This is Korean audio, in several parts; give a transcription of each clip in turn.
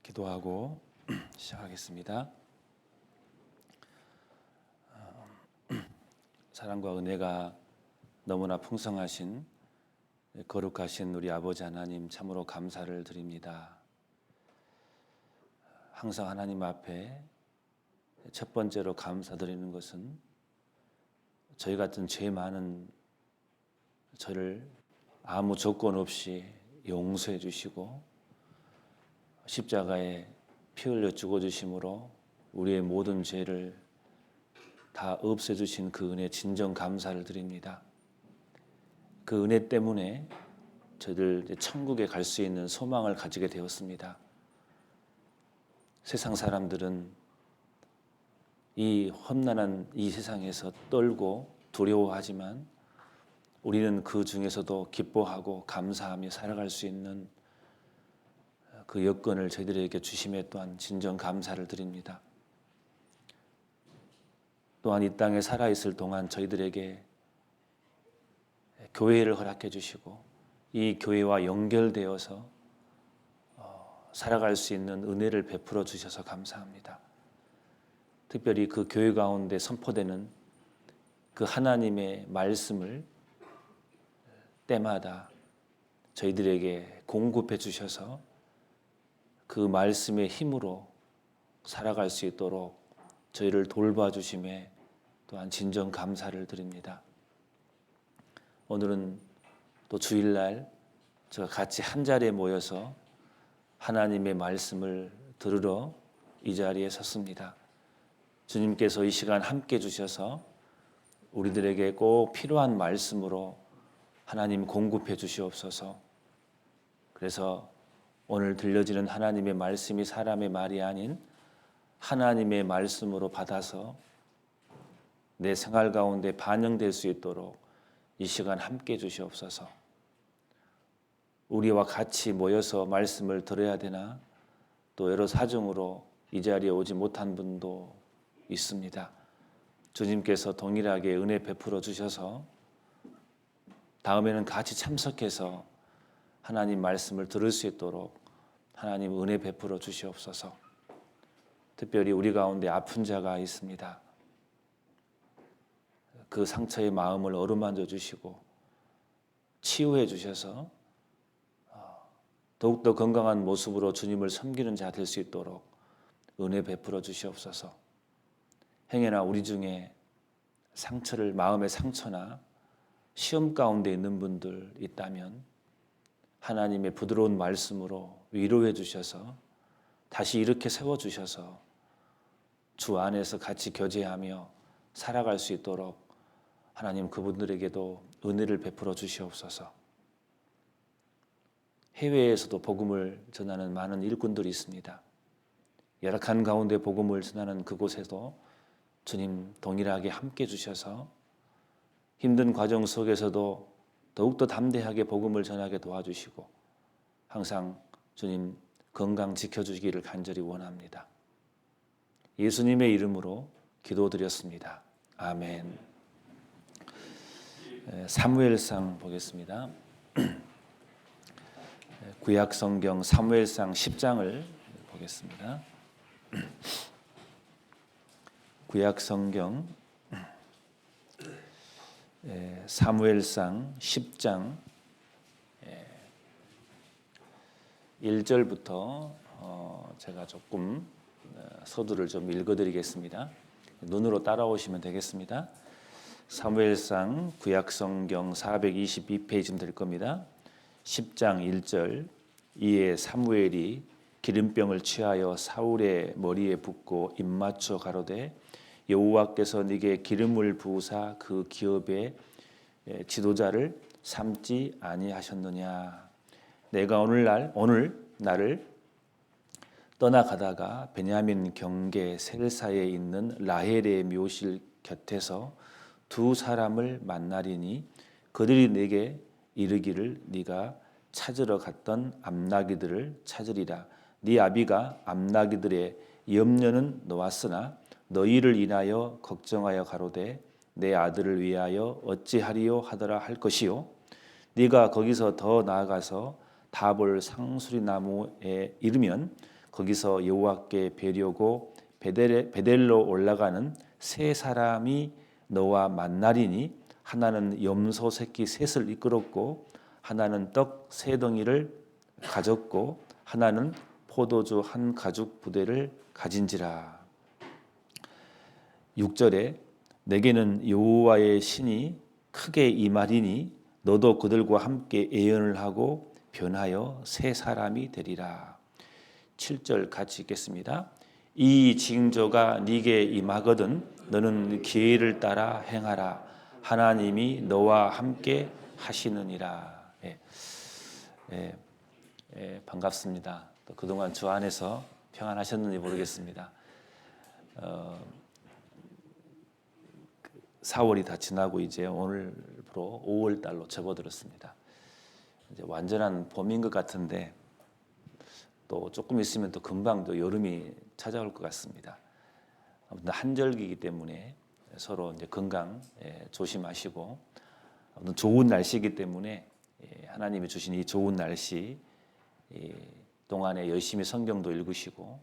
기도하고 시작하겠습니다. 사랑과 은혜가 너무나 풍성하신 거룩하신 우리 아버지 하나님 참으로 감사를 드립니다. 항상 하나님 앞에 첫 번째로 감사드리는 것은 저희 같은 죄 많은 저를 아무 조건 없이 용서해 주시고 십자가에 피 흘려 죽어주심으로 우리의 모든 죄를 다 없애주신 그 은혜 진정 감사를 드립니다. 그 은혜 때문에 저희들 천국에 갈 수 있는 소망을 가지게 되었습니다. 세상 사람들은 이 험난한 이 세상에서 떨고 두려워하지만 우리는 그 중에서도 기뻐하고 감사하며 살아갈 수 있는 그 여건을 저희들에게 주심에 또한 진정 감사를 드립니다. 또한 이 땅에 살아있을 동안 저희들에게 교회를 허락해 주시고 이 교회와 연결되어서 살아갈 수 있는 은혜를 베풀어 주셔서 감사합니다. 특별히 그 교회 가운데 선포되는 그 하나님의 말씀을 때마다 저희들에게 공급해 주셔서 그 말씀의 힘으로 살아갈 수 있도록 저희를 돌봐주심에 또한 진정 감사를 드립니다. 오늘은 또 주일날 제가 같이 한 자리에 모여서 하나님의 말씀을 들으러 이 자리에 섰습니다. 주님께서 이 시간 함께 주셔서 우리들에게 꼭 필요한 말씀으로 하나님 공급해 주시옵소서. 그래서 오늘 들려지는 하나님의 말씀이 사람의 말이 아닌 하나님의 말씀으로 받아서 내 생활 가운데 반영될 수 있도록 이 시간 함께 주시옵소서. 우리와 같이 모여서 말씀을 들어야 되나 또 여러 사정으로 이 자리에 오지 못한 분도 있습니다. 주님께서 동일하게 은혜 베풀어 주셔서 다음에는 같이 참석해서 하나님 말씀을 들을 수 있도록 하나님 은혜 베풀어 주시옵소서. 특별히 우리 가운데 아픈 자가 있습니다. 그 상처의 마음을 어루만져 주시고 치유해 주셔서 더욱더 건강한 모습으로 주님을 섬기는 자 될 수 있도록 은혜 베풀어 주시옵소서. 행여나 우리 중에 상처를 마음의 상처나 시험 가운데 있는 분들 있다면 하나님의 부드러운 말씀으로 위로해 주셔서 다시 이렇게 세워주셔서 주 안에서 같이 교제하며 살아갈 수 있도록 하나님 그분들에게도 은혜를 베풀어 주시옵소서. 해외에서도 복음을 전하는 많은 일꾼들이 있습니다. 열악한 가운데 복음을 전하는 그곳에도 주님 동일하게 함께 주셔서 힘든 과정 속에서도 더욱더 담대하게 복음을 전하게 도와주시고 항상 주님 건강 지켜주시기를 간절히 원합니다. 예수님의 이름으로 기도드렸습니다. 아멘. 사무엘상 보겠습니다. 구약성경 사무엘상 10장을 보겠습니다. 구약성경 사무엘상 10장 1절부터 제가 조금 서두를 좀 읽어드리겠습니다. 눈으로 따라오시면 되겠습니다. 사무엘상 구약성경 422페이지쯤 될 겁니다. 10장 1절 이에 사무엘이 기름병을 취하여 사울의 머리에 붓고 입맞춰 가로되 여호와께서 네게 기름을 부으사 그 기업의 지도자를 삼지 아니하셨느냐. 내가 오늘 나를 떠나가다가 베냐민 경계 셀사에 있는 라헬의 묘실 곁에서 두 사람을 만나리니 그들이 내게 이르기를 네가 찾으러 갔던 암나기들을 찾으리라. 네 아비가 암나기들의 염려는 놓았으나 너희를 인하여 걱정하여 가로되 내 아들을 위하여 어찌하리요 하더라 할 것이요. 네가 거기서 더 나아가서 다볼 상수리 나무에 이르면 거기서 여호와께 뵈려고 베델로 올라가는 세 사람이 너와 만나리니 하나는 염소 새끼 셋을 이끌었고 하나는 떡 세 덩이를 가졌고 하나는 포도주 한 가죽 부대를 가진지라. 6절에 내게는 여호와의 신이 크게 임하리니 너도 그들과 함께 예언을 하고 변하여 새 사람이 되리라. 7절 같이 읽겠습니다. 이 징조가 네게 임하거든 너는 기회를 따라 행하라. 하나님이 너와 함께 하시느니라. 반갑습니다. 또 그동안 주 안에서 평안하셨는지 모르겠습니다. 4월이 다 지나고 이제 오늘부로 5월 달로 접어들었습니다. 이제 완전한 봄인 것 같은데 또 조금 있으면 또 금방 또 여름이 찾아올 것 같습니다. 아무튼 한절기이기 때문에 서로 이제 건강 조심하시고 아무튼 좋은 날씨이기 때문에 하나님이 주신 이 좋은 날씨 동안에 열심히 성경도 읽으시고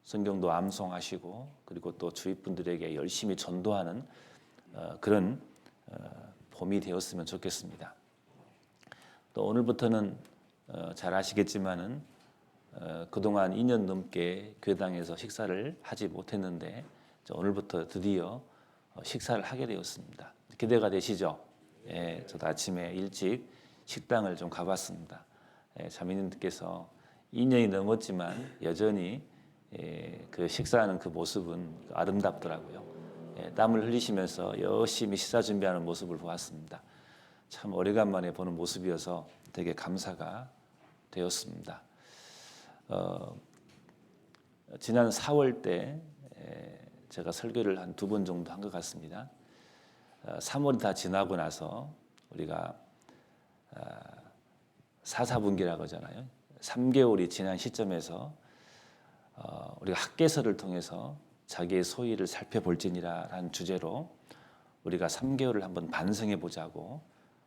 성경도 암송하시고 그리고 또 주위 분들에게 열심히 전도하는 그런 봄이 되었으면 좋겠습니다. 또 오늘부터는 잘 아시겠지만은 그동안 2년 넘게 교회당에서 식사를 하지 못했는데 오늘부터 드디어 식사를 하게 되었습니다. 기대가 되시죠? 예, 저도 아침에 일찍 식당을 좀 가봤습니다. 자매님들께서 2년이 넘었지만 여전히 그 식사하는 그 모습은 아름답더라고요. 땀을 흘리시면서 열심히 식사 준비하는 모습을 보았습니다. 참 오래간만에 보는 모습이어서 되게 감사가 되었습니다. 지난 4월 때 제가 설교를 한 2번 정도 한 것 같습니다. 3월이 다 지나고 나서 우리가 사사분기라고 하잖아요. 3개월이 지난 시점에서 우리가 학개서를 통해서 자기의 소위를 살펴볼지니라라는 주제로 우리가 3개월을 한번 반성해 보자고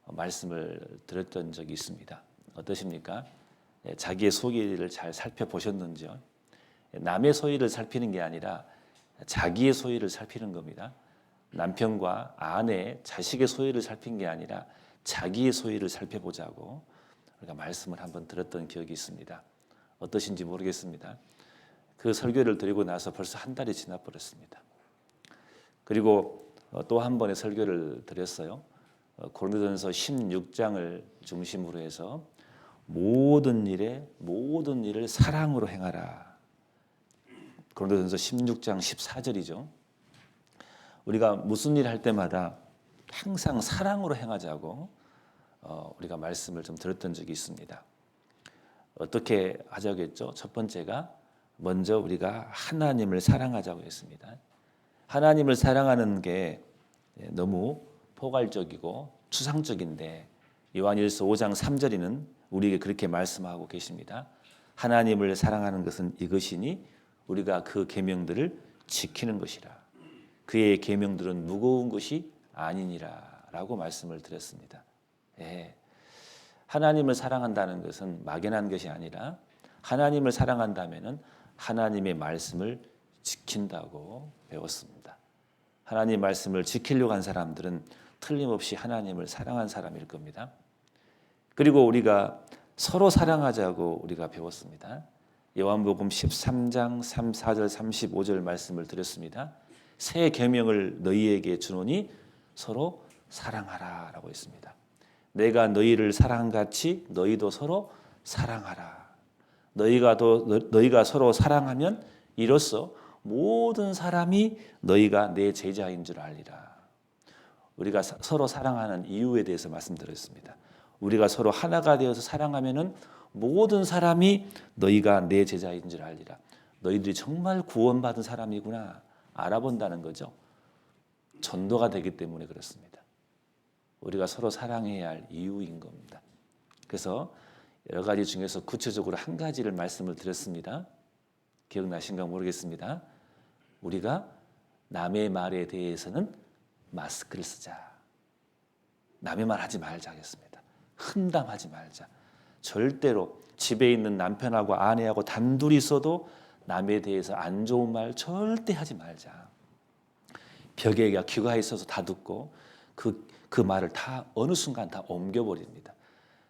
말씀을 드렸던 적이 있습니다. 어떠십니까? 자기의 소위를 잘 살펴보셨는지요? 남의 소위를 살피는 게 아니라 자기의 소위를 살피는 겁니다. 남편과 아내, 자식의 소위를 살핀 게 아니라 자기의 소위를 살펴보자고 우리가 말씀을 한번 드렸던 기억이 있습니다. 어떠신지 모르겠습니다. 그 설교를 드리고 나서 벌써 한 달이 지나버렸습니다. 그리고 또 한 번의 설교를 드렸어요. 고린도전서 16장을 중심으로 해서 모든 일을 사랑으로 행하라. 고린도전서 16장 14절이죠. 우리가 무슨 일 할 때마다 항상 사랑으로 행하자고 우리가 말씀을 좀 드렸던 적이 있습니다. 어떻게 하자고 했죠? 첫 번째가 먼저 우리가 하나님을 사랑하자고 했습니다. 하나님을 사랑하는 게 너무 포괄적이고 추상적인데 요한일서 5장 3절에는 우리에게 그렇게 말씀하고 계십니다. 하나님을 사랑하는 것은 이것이니 우리가 그 계명들을 지키는 것이라. 그의 계명들은 무거운 것이 아니니라 라고 말씀을 드렸습니다. 하나님을 사랑한다는 것은 막연한 것이 아니라 하나님을 사랑한다면은 하나님의 말씀을 지킨다고 배웠습니다. 하나님의 말씀을 지키려고 한 사람들은 틀림없이 하나님을 사랑한 사람일 겁니다. 그리고 우리가 서로 사랑하자고 우리가 배웠습니다. 요한복음 13장 34절 35절 말씀을 드렸습니다. 새 계명을 너희에게 주노니 서로 사랑하라라고 했습니다. 내가 너희를 사랑같이 너희도 서로 사랑하라. 너희가 서로 사랑하면 이로써 모든 사람이 너희가 내 제자인 줄 알리라. 우리가 서로 사랑하는 이유에 대해서 말씀드렸습니다. 우리가 서로 하나가 되어서 사랑하면은 모든 사람이 너희가 내 제자인 줄 알리라. 너희들이 정말 구원받은 사람이구나 알아본다는 거죠. 전도가 되기 때문에 그렇습니다. 우리가 서로 사랑해야 할 이유인 겁니다. 그래서 여러 가지 중에서 구체적으로 한 가지를 말씀을 드렸습니다. 기억나신가 모르겠습니다. 우리가 남의 말에 대해서는 마스크를 쓰자. 남의 말 하지 말자 하겠습니다. 흠담하지 말자. 절대로 집에 있는 남편하고 아내하고 단둘이 있어도 남에 대해서 안 좋은 말 절대 하지 말자. 벽에 귀가 있어서 다 듣고 그 말을 다 어느 순간 다 옮겨버립니다.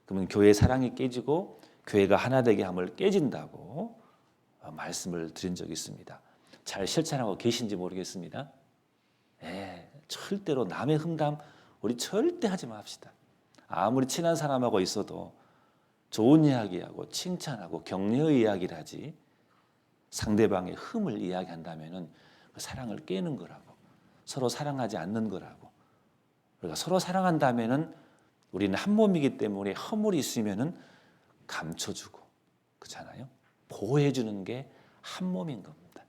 그러면 교회 사랑이 깨지고 교회가 하나 되게 함을 깨진다고 말씀을 드린 적이 있습니다. 잘 실천하고 계신지 모르겠습니다. 절대로 남의 흠담 우리 절대 하지 맙시다. 아무리 친한 사람하고 있어도 좋은 이야기하고 칭찬하고 격려의 이야기를 하지 상대방의 흠을 이야기한다면 그 사랑을 깨는 거라고, 서로 사랑하지 않는 거라고. 그러니까 서로 사랑한다면 우리는 한 몸이기 때문에 허물이 있으면 감춰주고 그렇잖아요. 보호해주는 게 한 몸인 겁니다.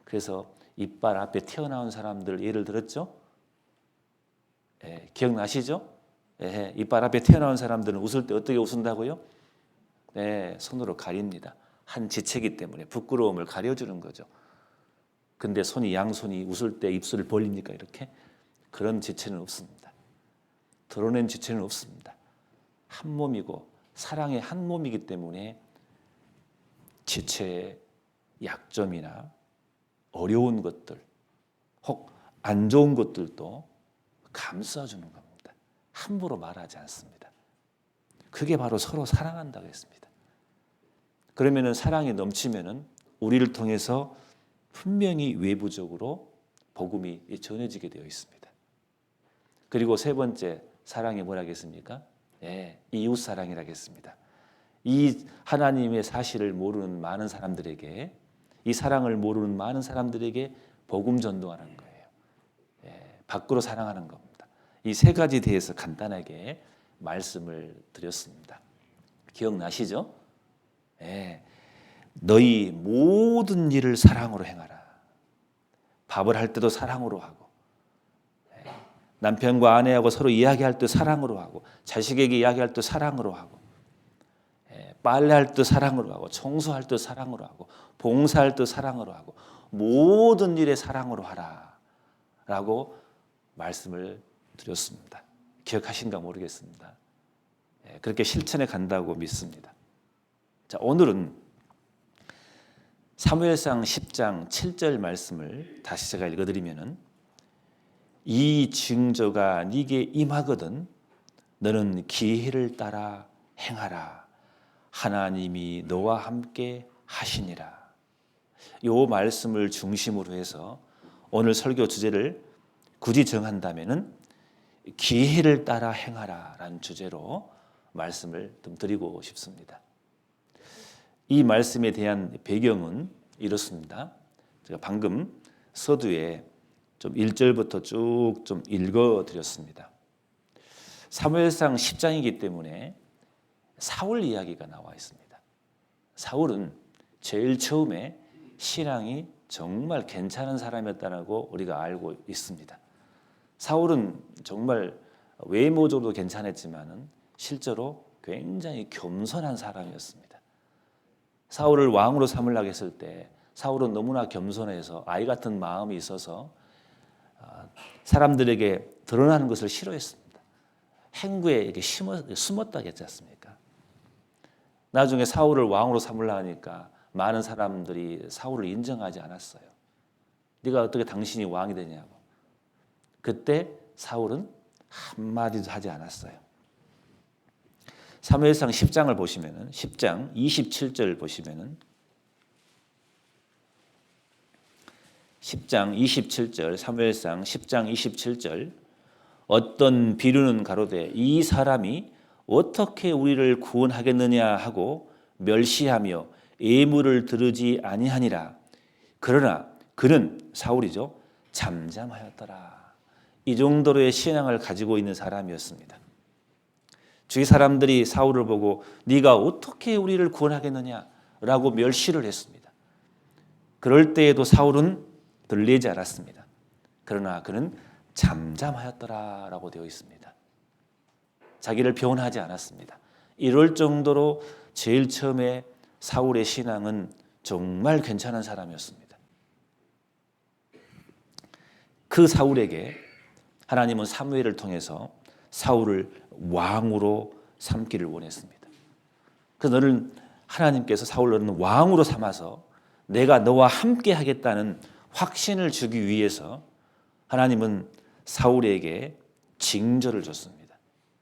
그래서 이빨 앞에 튀어나온 사람들 예를 들었죠? 기억나시죠? 이빨 앞에 튀어나온 사람들은 웃을 때 어떻게 웃는다고요? 손으로 가립니다. 한 지체이기 때문에 부끄러움을 가려주는 거죠. 근데 양손이 웃을 때 입술을 벌립니까? 이렇게? 그런 지체는 없습니다. 드러낸 지체는 없습니다. 한 몸이고 사랑의 한 몸이기 때문에 지체의 약점이나 어려운 것들 혹 안 좋은 것들도 감싸주는 겁니다. 함부로 말하지 않습니다. 그게 바로 서로 사랑한다고 했습니다. 그러면 사랑이 넘치면 우리를 통해서 분명히 외부적으로 복음이 전해지게 되어 있습니다. 그리고 세 번째 사랑이 뭐라겠습니까? 이웃 사랑이라겠습니다. 이 하나님의 사실을 모르는 많은 사람들에게, 이 사랑을 모르는 많은 사람들에게 복음 전도하는 거예요. 밖으로 사랑하는 겁니다. 이 세 가지 대해서 간단하게 말씀을 드렸습니다. 기억나시죠? 너희 모든 일을 사랑으로 행하라. 밥을 할 때도 사랑으로 하고, 남편과 아내하고 서로 이야기할 때 사랑으로 하고, 자식에게 이야기할 때 사랑으로 하고, 빨래할 때 사랑으로 하고, 청소할 때 사랑으로 하고, 봉사할 때 사랑으로 하고, 모든 일에 사랑으로 하라 라고 말씀을 드렸습니다. 기억하신가 모르겠습니다. 그렇게 실천해 간다고 믿습니다. 자, 오늘은 사무엘상 10장 7절 말씀을 다시 제가 읽어드리면은, 이 징조가 네게 임하거든 너는 기회를 따라 행하라. 하나님이 너와 함께 하시니라. 이 말씀을 중심으로 해서 오늘 설교 주제를 굳이 정한다면은 기회를 따라 행하라라는 주제로 말씀을 좀 드리고 싶습니다. 이 말씀에 대한 배경은 이렇습니다. 제가 방금 서두에 좀 1절부터 쭉 좀 읽어드렸습니다. 사무엘상 10장이기 때문에 사울 이야기가 나와 있습니다. 사울은 제일 처음에 신앙이 정말 괜찮은 사람이었다고 우리가 알고 있습니다. 사울은 정말 외모적으로도 괜찮았지만 실제로 굉장히 겸손한 사람이었습니다. 사울을 왕으로 삼으려고 했을 때 사울은 너무나 겸손해서 아이 같은 마음이 있어서 사람들에게 드러나는 것을 싫어했습니다. 행구에 이렇게 숨었다고 했지 않습니까? 나중에 사울을 왕으로 삼으려고 하니까 많은 사람들이 사울을 인정하지 않았어요. 네가 어떻게 당신이 왕이 되냐고. 그때 사울은 한마디도 하지 않았어요. 사무엘상 10장을 보시면은 10장 27절 보시면은 10장 27절 사무엘상 10장 27절 어떤 비류는 가로되 이 사람이 어떻게 우리를 구원하겠느냐 하고 멸시하며 예물을 드리지 아니하니라. 그러나 그는 사울이죠. 잠잠하였더라. 이 정도로의 신앙을 가지고 있는 사람이었습니다. 주위 사람들이 사울을 보고 네가 어떻게 우리를 구원하겠느냐라고 멸시를 했습니다. 그럴 때에도 사울은 들리지 않았습니다. 그러나 그는 잠잠하였더라라고 되어 있습니다. 자기를 변하지 않았습니다. 이럴 정도로 제일 처음에 사울의 신앙은 정말 괜찮은 사람이었습니다. 그 사울에게 하나님은 사무엘을 통해서 사울을 왕으로 삼기를 원했습니다. 그래서 하나님께서 사울을 왕으로 삼아서 내가 너와 함께 하겠다는 확신을 주기 위해서 하나님은 사울에게 징조를 줬습니다.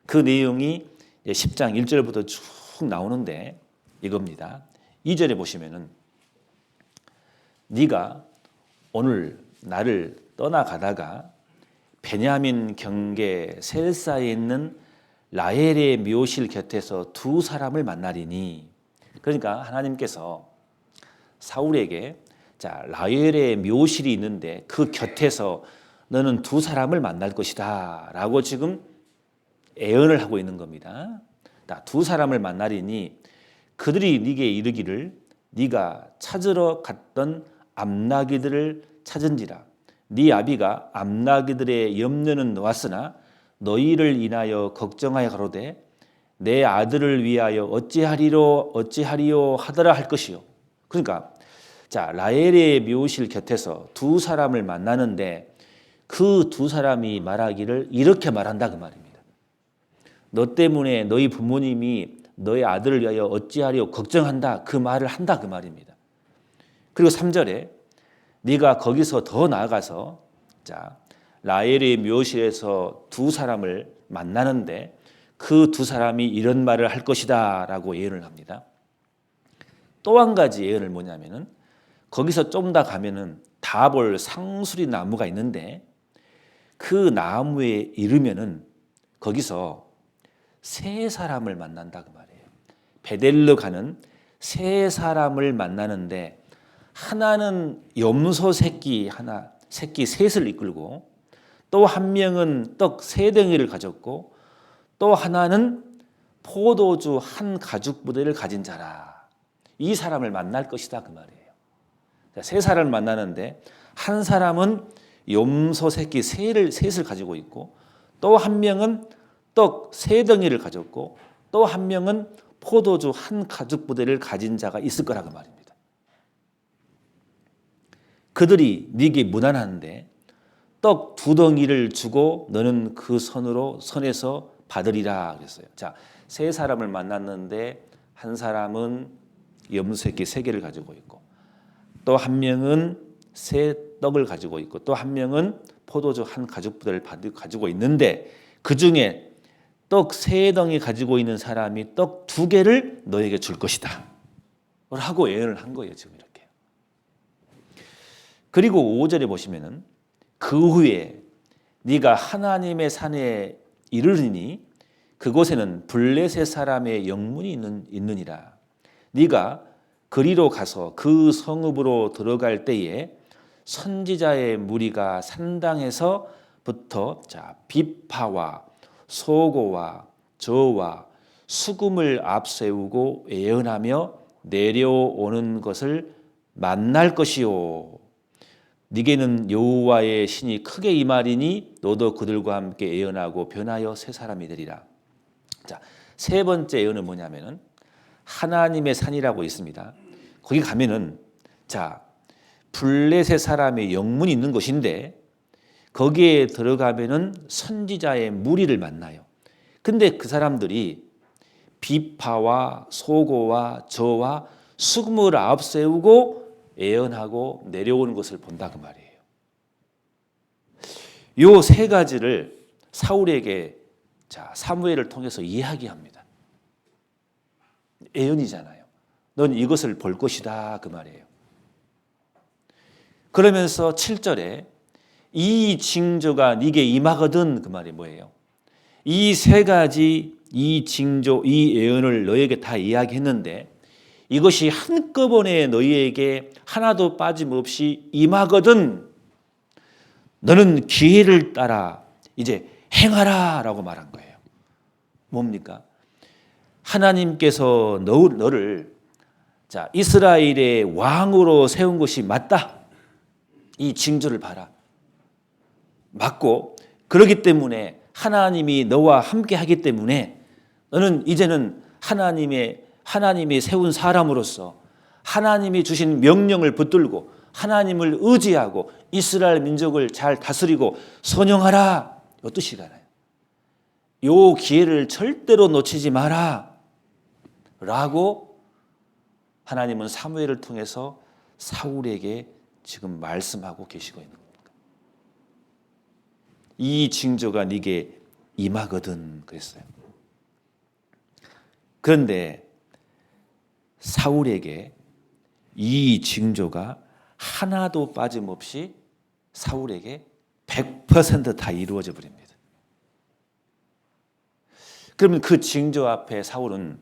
그 내용이 10장 1절부터 쭉 나오는데 이겁니다. 2절에 보시면은 네가 오늘 나를 떠나가다가 베냐민 경계 셀사에 있는 라헬의 묘실 곁에서 두 사람을 만나리니, 그러니까 하나님께서 사울에게 자, 라헬의 묘실이 있는데 그 곁에서 너는 두 사람을 만날 것이다 라고 지금 예언을 하고 있는 겁니다. 두 사람을 만나리니 그들이 네게 이르기를 네가 찾으러 갔던 암나기들을 찾은지라. 네 아비가 암나기들의 염려는 놓았으나 너희를 인하여 걱정하여 가로되 내 아들을 위하여 어찌하리요 하더라 할 것이요. 그러니까 자, 라헬의 묘실 곁에서 두 사람을 만나는데 그 두 사람이 말하기를 이렇게 말한다 그 말입니다. 너 때문에 너희 부모님이 너의 아들을 위하여 어찌하리요 걱정한다 그 말을 한다 그 말입니다. 그리고 3절에 네가 거기서 더 나아가서 자, 라헬의 묘실에서 두 사람을 만나는데 그 두 사람이 이런 말을 할 것이다 라고 예언을 합니다. 또 한 가지 예언을 뭐냐면은 거기서 좀 더 가면은 다볼 상수리 나무가 있는데 그 나무에 이르면은 거기서 세 사람을 만난다 그 말이에요. 베델로 가는 세 사람을 만나는데 하나는 염소 새끼 하나, 새끼 셋을 이끌고 또 한 명은 떡 세 덩이를 가졌고 또 하나는 포도주 한 가죽 부대를 가진 자라. 이 사람을 만날 것이다 그 말이에요. 세 사람을 만나는데 한 사람은 염소 새끼 셋을 가지고 있고 또 한 명은 떡 세 덩이를 가졌고 또 한 명은 포도주 한 가죽 부대를 가진 자가 있을 거라 그 말입니다. 그들이 네게 무난한데 떡 두 덩이를 주고 너는 그 손에서 받으리라 그랬어요. 자, 세 사람을 만났는데 한 사람은 염소 새끼 세 개를 가지고 있고 또 한 명은 새 떡을 가지고 있고 또 한 명은 포도주 한 가죽 부대를 가지고 있는데 그 중에 떡 세 덩이 가지고 있는 사람이 떡 두 개를 너에게 줄 것이다 라고 예언을 한 거예요. 지금 이렇게. 그리고 5절에 보시면은 그 후에 네가 하나님의 산에 이르리니 그곳에는 블레셋 사람의 영문이 있느니라. 네가 그리로 가서 그 성읍으로 들어갈 때에 선지자의 무리가 산당에서부터 자, 비파와 소고와 저와 수금을 앞세우고 예언하며 내려오는 것을 만날 것이요. 네게는 여호와의 신이 크게 임하리니 너도 그들과 함께 예언하고 변하여 새 사람이 되리라. 자, 세 번째 예언은 뭐냐면은 하나님의 산이라고 있습니다. 거기 가면은 자, 블레셋 사람의 영문이 있는 곳인데 거기에 들어가면은 선지자의 무리를 만나요. 근데 그 사람들이 비파와 소고와 저와 수금을 앞세우고 예언하고 내려오는 것을 본다 그 말이에요. 요 세 가지를 사울에게 자, 사무엘을 통해서 이야기합니다. 예언이잖아요. 넌 이것을 볼 것이다 그 말이에요. 그러면서 7절에 이 징조가 네게 임하거든 그 말이 뭐예요? 이 세 가지 이 징조 이 예언을 너에게 다 이야기했는데 이것이 한꺼번에 너희에게 하나도 빠짐없이 임하거든 너는 기회를 따라 이제 행하라 라고 말한 거예요. 뭡니까? 하나님께서 너를 자, 이스라엘의 왕으로 세운 것이 맞다. 이 징조를 봐라. 맞고 그렇기 때문에 하나님이 너와 함께 하기 때문에 너는 이제는 하나님이 세운 사람으로서 하나님이 주신 명령을 붙들고 하나님을 의지하고 이스라엘 민족을 잘 다스리고 선용하라. 이 뜻이잖아요. 이 기회를 절대로 놓치지 마라 라고 하나님은 사무엘을 통해서 사울에게 지금 말씀하고 계시고 있는 겁니다. 이 징조가 네게 임하거든 그랬어요. 그런데 사울에게 이 징조가 하나도 빠짐없이 사울에게 100%다 이루어져 버립니다. 그러면 그 징조 앞에 사울은,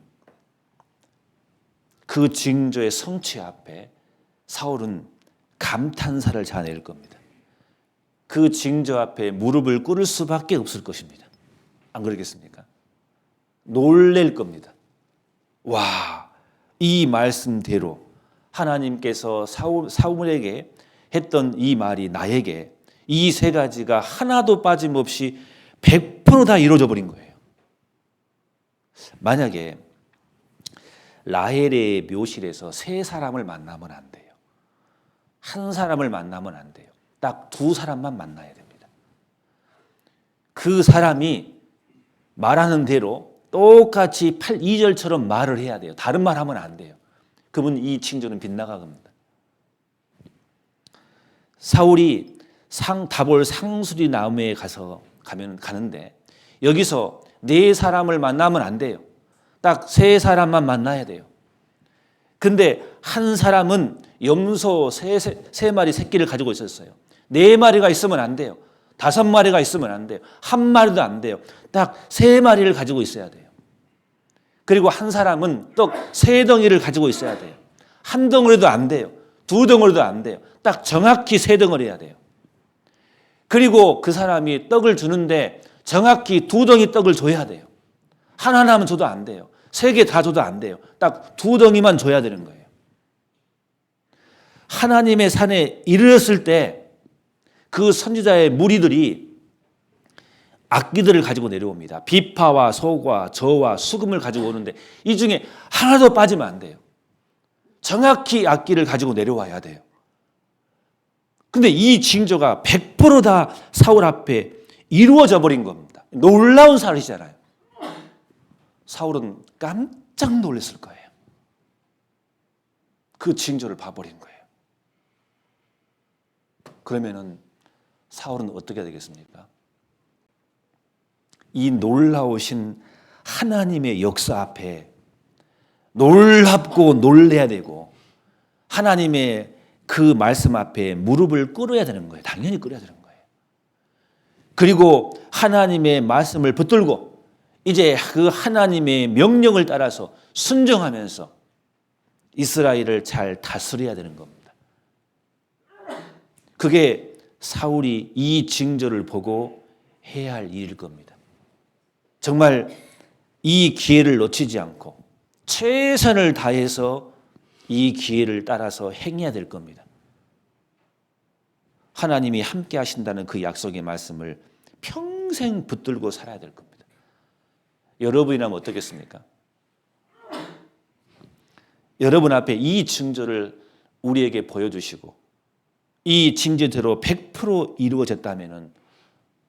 그 징조의 성취 앞에 사울은 감탄사를 자낼 겁니다. 그 징조 앞에 무릎을 꿇을 수밖에 없을 것입니다. 안 그러겠습니까? 놀랄 겁니다. 와, 이 말씀대로 하나님께서 사울에게 했던 이 말이 나에게 이 세 가지가 하나도 빠짐없이 100%다 이루어져 버린 거예요. 만약에 라헬의 묘실에서 세 사람을 만나면 안 돼요. 한 사람을 만나면 안 돼요. 딱 두 사람만 만나야 됩니다. 그 사람이 말하는 대로 똑같이 2절처럼 말을 해야 돼요. 다른 말 하면 안 돼요. 그러면 이 징조는 빗나갑니다. 사울이 다볼 상수리 나무에 가는데 여기서 네 사람을 만나면 안 돼요. 딱 세 사람만 만나야 돼요. 근데 한 사람은 염소 세 마리 새끼를 가지고 있었어요. 네 마리가 있으면 안 돼요. 5마리가 있으면 안 돼요. 한 마리도 안 돼요. 딱 3마리를 가지고 있어야 돼요. 그리고 한 사람은 떡 3덩이를 가지고 있어야 돼요. 한 덩어리도 안 돼요. 2덩어리도 안 돼요. 딱 정확히 3덩어리 해야 돼요. 그리고 그 사람이 떡을 주는데 정확히 2덩이 떡을 줘야 돼요. 하나만 줘도 안 돼요. 3개 다 줘도 안 돼요. 딱 2덩이만 줘야 되는 거예요. 하나님의 산에 이르렀을 때 그 선지자의 무리들이 악기들을 가지고 내려옵니다. 비파와 소과 저와 수금을 가지고 오는데 이 중에 하나도 빠지면 안 돼요. 정확히 악기를 가지고 내려와야 돼요. 근데 이 징조가 100%다 사울 앞에 이루어져 버린 겁니다. 놀라운 사실이잖아요. 사울은 깜짝 놀랐을 거예요. 그 징조를 봐버린 거예요. 그러면은 사울은 어떻게 되겠습니까? 이 놀라우신 하나님의 역사 앞에 놀랍고 놀래야 되고 하나님의 그 말씀 앞에 무릎을 꿇어야 되는 거예요. 당연히 꿇어야 되는 거예요. 그리고 하나님의 말씀을 붙들고 이제 그 하나님의 명령을 따라서 순종하면서 이스라엘을 잘 다스려야 되는 겁니다. 그게 사울이 이 징조를 보고 해야 할 일일 겁니다. 정말 이 기회를 놓치지 않고 최선을 다해서 이 기회를 따라서 행해야 될 겁니다. 하나님이 함께 하신다는 그 약속의 말씀을 평생 붙들고 살아야 될 겁니다. 여러분이라면 어떻겠습니까? 여러분 앞에 이 징조를 우리에게 보여주시고 이 징조대로 100% 이루어졌다면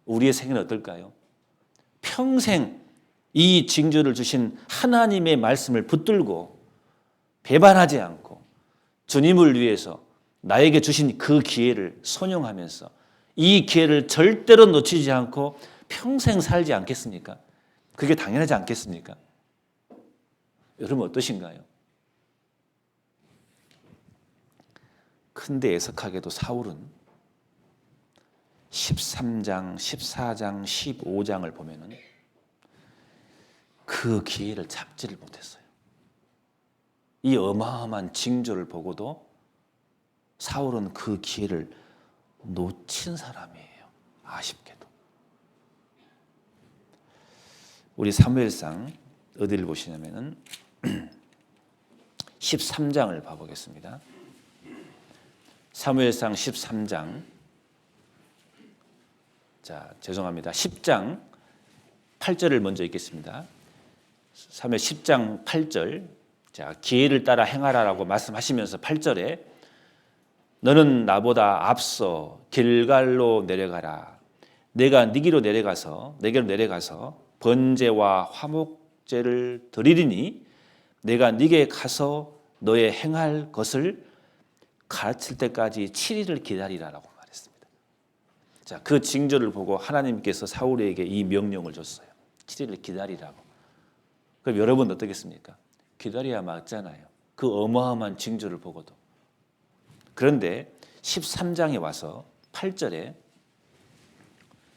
우리의 생애는 어떨까요? 평생 이 징조를 주신 하나님의 말씀을 붙들고 배반하지 않고 주님을 위해서 나에게 주신 그 기회를 선용하면서 이 기회를 절대로 놓치지 않고 평생 살지 않겠습니까? 그게 당연하지 않겠습니까? 여러분 어떠신가요? 근데 애석하게도 사울은 13장, 14장, 15장을 보면은 그 기회를 잡지를 못했어요. 이 어마어마한 징조를 보고도 사울은 그 기회를 놓친 사람이에요. 아쉽게도. 우리 사무엘상 어디를 보시냐면은 13장을 봐보겠습니다. 사무엘상 13장. 자, 죄송합니다. 10장 8절을 먼저 읽겠습니다. 사무엘 10장 8절. 자, 기회를 따라 행하라라고 말씀하시면서 8절에 너는 나보다 앞서 길갈로 내려가라. 내가 네게로 내려가서 번제와 화목제를 드리리니 내가 네게 가서 너의 행할 것을 가르칠 때까지 7일을 기다리라라고 말했습니다. 자, 그 징조를 보고 하나님께서 사울에게 이 명령을 줬어요. 7일을 기다리라고. 그럼 여러분 어떻겠습니까? 기다려야 맞잖아요. 그 어마어마한 징조를 보고도. 그런데 13장에 와서 8절에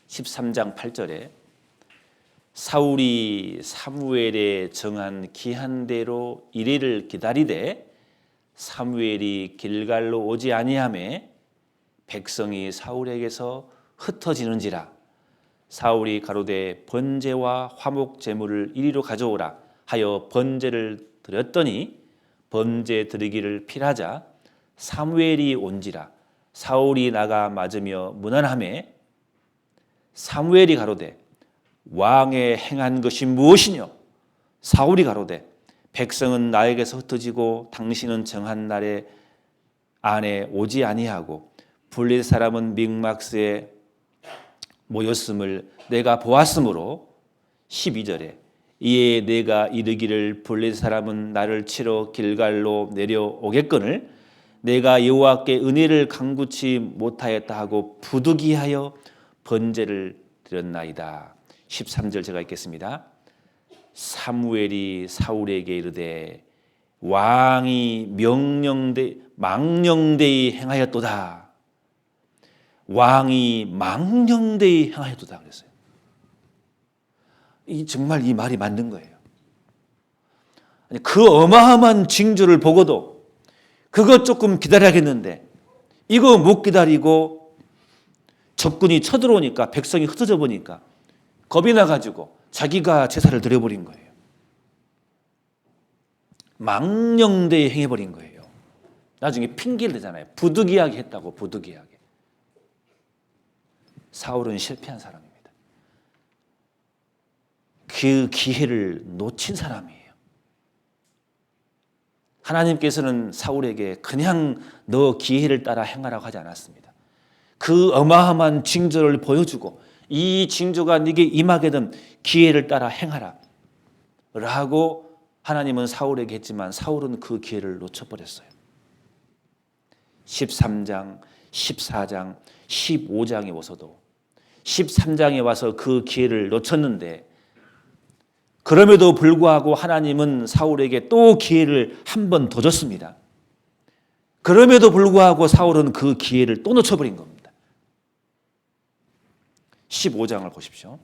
13장 8절에 사울이 사무엘의 정한 기한대로 이래를 기다리되 사무엘이 길갈로 오지 아니하매 백성이 사울에게서 흩어지는지라. 사울이 가로되 번제와 화목 제물을 이리로 가져오라 하여 번제를 드렸더니 번제 드리기를 필하자 사무엘이 온지라. 사울이 나가 맞으며 문안하매 사무엘이 가로되 왕의 행한 것이 무엇이뇨? 사울이 가로되 백성은 나에게서 흩어지고 당신은 정한 날에 안에 오지 아니하고 블레셋 사람은 믹마스에 모였음을 내가 보았으므로 12절에 이에 내가 이르기를 블레셋 사람은 나를 치러 길갈로 내려오겠거늘 내가 여호와께 은혜를 간구치 못하였다 하고 부득이하여 번제를 드렸나이다. 13절 제가 읽겠습니다. 사무엘이 사울에게 이르되 왕이 망령되이 행하였도다. 왕이 망령되이 행하였도다 그랬어요. 정말 이 말이 맞는 거예요. 아니, 그 어마어마한 징조를 보고도 그거 조금 기다려야겠는데 이거 못 기다리고 적군이 쳐들어오니까 백성이 흩어져 보니까 겁이 나가지고 자기가 제사를 드려버린 거예요. 망령되이 행해버린 거예요. 나중에 핑계를 대잖아요. 부득이하게 했다고. 부득이하게. 사울은 실패한 사람입니다. 그 기회를 놓친 사람이에요. 하나님께서는 사울에게 그냥 너 기회를 따라 행하라고 하지 않았습니다. 그 어마어마한 징조를 보여주고 이 징조가 네게 임하게든 기회를 따라 행하라 라고 하나님은 사울에게 했지만 사울은 그 기회를 놓쳐버렸어요. 13장, 14장, 15장에 와서도 13장에 와서 그 기회를 놓쳤는데 그럼에도 불구하고 하나님은 사울에게 또 기회를 한 번 더 줬습니다. 그럼에도 불구하고 사울은 그 기회를 또 놓쳐버린 겁니다. 15장을 보십시오.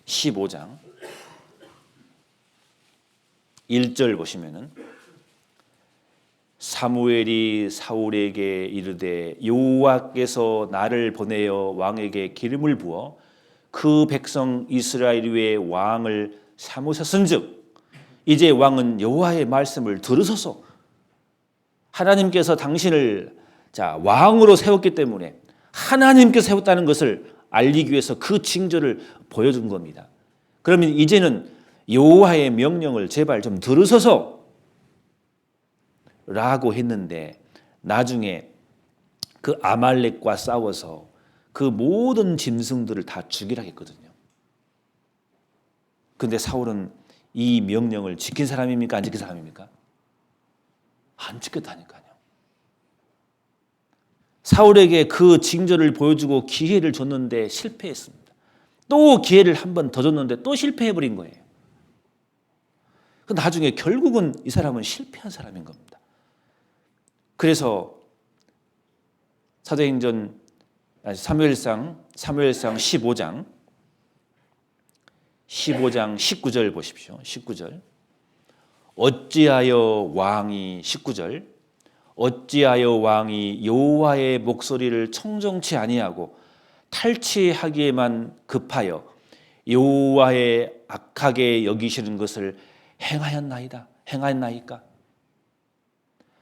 15장 1절 보시면은 사무엘이 사울에게 이르되 여호와께서 나를 보내어 왕에게 기름을 부어 그 백성 이스라엘 위에 왕을 삼으셨은즉 이제 왕은 여호와의 말씀을 들으소서. 하나님께서 당신을 왕으로 세웠기 때문에 하나님께서 세웠다는 것을 알리기 위해서 그 징조를 보여준 겁니다. 그러면 이제는 여호와의 명령을 제발 좀 들으소서 라고 했는데 나중에 그 아말렉과 싸워서 그 모든 짐승들을 다 죽이라 했거든요. 그런데 사울은 이 명령을 지킨 사람입니까? 안 지킨 사람입니까? 안 지켰다니까요. 사울에게 그 징조를 보여주고 기회를 줬는데 실패했습니다. 또 기회를 한 번 더 줬는데 또 실패해버린 거예요. 나중에 결국은 이 사람은 실패한 사람인 겁니다. 그래서 사도행전 사무엘상 15장 19절 보십시오. 19절 어찌하여 왕이 19절 어찌하여 왕이 여호와의 목소리를 청정치 아니하고 탈취하기에만 급하여 여호와의 악하게 여기시는 것을 행하였나이까?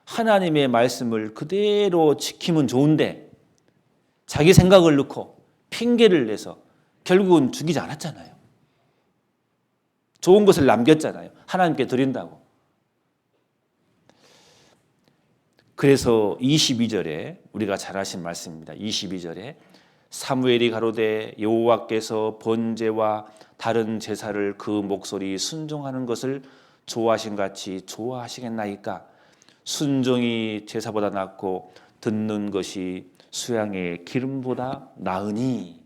하나님의 말씀을 그대로 지키면 좋은데 자기 생각을 넣고 핑계를 내서 결국은 죽이지 않았잖아요. 좋은 것을 남겼잖아요. 하나님께 드린다고. 그래서 22절에 우리가 잘 아신 말씀입니다. 22절에 사무엘이 가로되 여호와께서 번제와 다른 제사를 그 목소리 순종하는 것을 좋아하신 같이 좋아하시겠나이까? 순종이 제사보다 낫고 듣는 것이 수양의 기름보다 나으니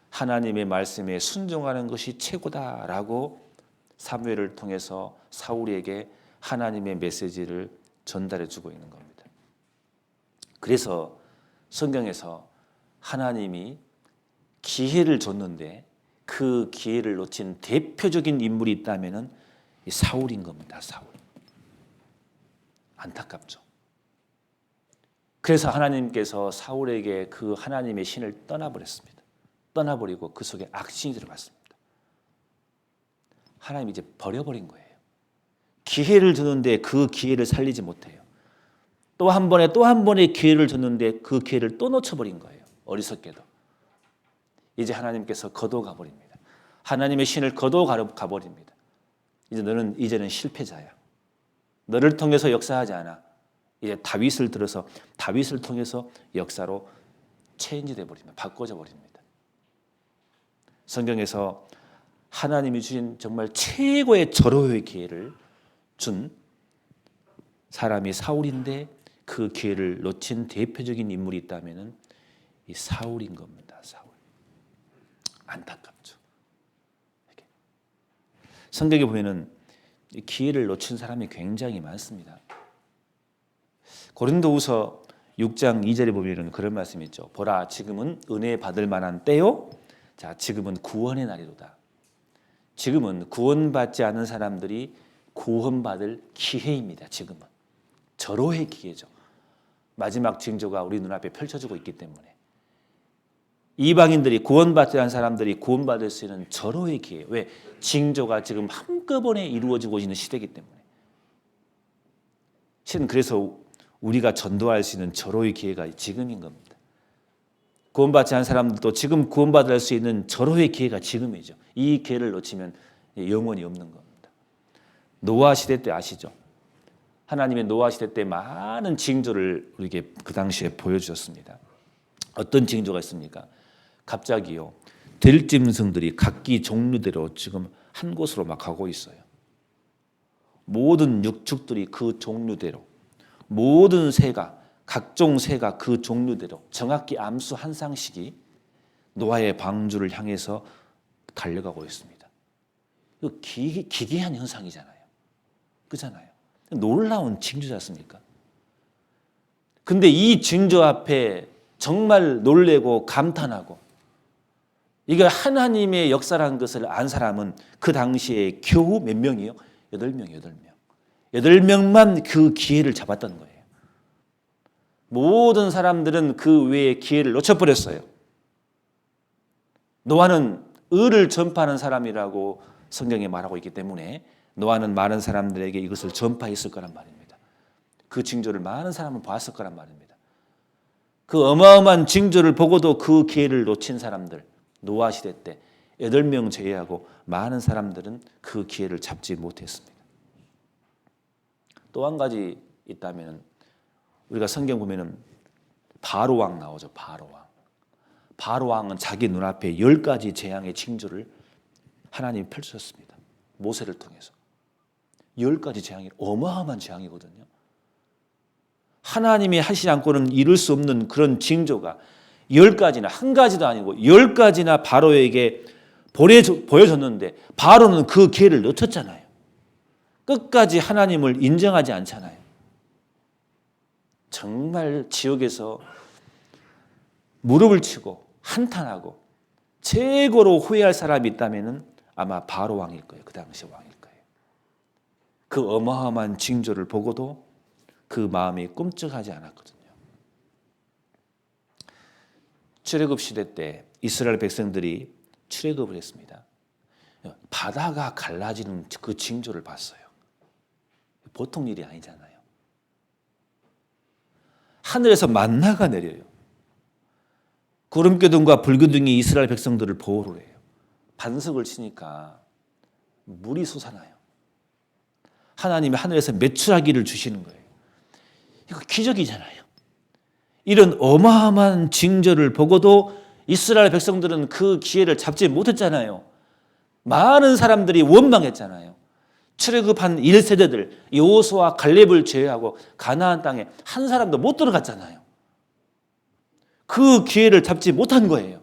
하나님의 말씀에 순종하는 것이 최고다라고 사무엘을 통해서 사울에게 하나님의 메시지를 전달해 주고 있는 겁니다. 그래서 성경에서 하나님이 기회를 줬는데 그 기회를 놓친 대표적인 인물이 있다면 사울인 겁니다. 사울. 안타깝죠. 그래서 하나님께서 사울에게 그 하나님의 신을 떠나버렸습니다. 떠나버리고 그 속에 악신이 들어갔습니다. 하나님이 이제 버려버린 거예요. 기회를 주는데 그 기회를 살리지 못해요. 또 한 번의 기회를 줬는데 그 기회를 또 놓쳐버린 거예요. 어리석게도. 이제 하나님께서 거둬가 버립니다. 하나님의 신을 거둬가 버립니다. 이제는 실패자야. 너를 통해서 역사하지 않아. 이제 다윗을 들어서 다윗을 통해서 역사로 체인지돼 버립니다. 바꿔져 버립니다. 성경에서 하나님이 주신 정말 최고의 절호의 기회를 준 사람이 사울인데 그 기회를 놓친 대표적인 인물이 있다면 이 사울인 겁니다. 사울. 안타깝죠. 성경에 보면은 기회를 놓친 사람이 굉장히 많습니다. 고린도후서 6장 2절에 보면은 그런 말씀이 있죠. 보라, 지금은 은혜 받을 만한 때요. 자, 지금은 구원의 날이로다. 지금은 구원받지 않은 사람들이 구원받을 기회입니다. 지금은 절호의 기회죠. 마지막 징조가 우리 눈앞에 펼쳐지고 있기 때문에 이방인들이 구원받지 않은 사람들이 구원받을 수 있는 절호의 기회. 왜? 징조가 지금 한꺼번에 이루어지고 있는 시대이기 때문에. 실은 그래서 우리가 전도할 수 있는 절호의 기회가 지금인 겁니다. 구원받지 않은 사람들도 지금 구원받을 수 있는 절호의 기회가 지금이죠. 이 기회를 놓치면 영원히 없는 겁니다. 노아 시대 때 아시죠? 하나님의 노아 시대 때 많은 징조를 우리에게 그 당시에 보여주셨습니다. 어떤 징조가 있습니까? 갑자기요, 들짐승들이 각기 종류대로 지금 한 곳으로 막 가고 있어요. 모든 육축들이 그 종류대로, 모든 새가, 각종 새가 그 종류대로 정확히 암수 한 쌍씩이 노아의 방주를 향해서 달려가고 있습니다. 이거 기괴한 현상이잖아요. 그렇잖아요. 놀라운 징조지 않습니까? 근데 이 징조 앞에 정말 놀래고 감탄하고 이게 하나님의 역사라는 것을 안 사람은 그 당시에 겨우 몇 명이요? 8명. 8명만 그 기회를 잡았던 거예요. 모든 사람들은 그 외에 기회를 놓쳐버렸어요. 노아는 의를 전파하는 사람이라고 성경에 말하고 있기 때문에 노아는 많은 사람들에게 이것을 전파했을 거란 말입니다. 그 징조를 많은 사람은 봤을 거란 말입니다. 그 어마어마한 징조를 보고도 그 기회를 놓친 사람들, 노아 시대 때 8명 제외하고 많은 사람들은 그 기회를 잡지 못했습니다. 또 한 가지 있다면 우리가 성경 보면은 바로 왕 나오죠. 바로 왕. 바로 왕은 자기 눈앞에 10가지 재앙의 징조를 하나님이 펼쳤습니다. 모세를 통해서. 10가지 재앙이 어마어마한 재앙이거든요. 하나님이 하시지 않고는 이룰 수 없는 그런 징조가 10가지나, 한 가지도 아니고 10가지나 바로에게 보여줬는데 바로는 그 기회를 놓쳤잖아요. 끝까지 하나님을 인정하지 않잖아요. 정말 지옥에서 무릎을 치고 한탄하고 최고로 후회할 사람이 있다면 아마 바로 왕일 거예요. 그 당시 왕일 거예요. 그 어마어마한 징조를 보고도 그 마음이 꿈쩍하지 않았거든요. 출애굽 시대 때 이스라엘 백성들이 출애굽을 했습니다. 바다가 갈라지는 그 징조를 봤어요. 보통 일이 아니잖아요. 하늘에서 만나가 내려요. 구름기둥과 불기둥이 이스라엘 백성들을 보호를 해요. 반석을 치니까 물이 솟아나요. 하나님이 하늘에서 메추라기를 주시는 거예요. 이거 기적이잖아요. 이런 어마어마한 징조를 보고도 이스라엘 백성들은 그 기회를 잡지 못했잖아요. 많은 사람들이 원망했잖아요. 출애굽한 1세대들 여호수아와 갈렙을 제외하고 가나안 땅에 한 사람도 못 들어갔잖아요. 그 기회를 잡지 못한 거예요.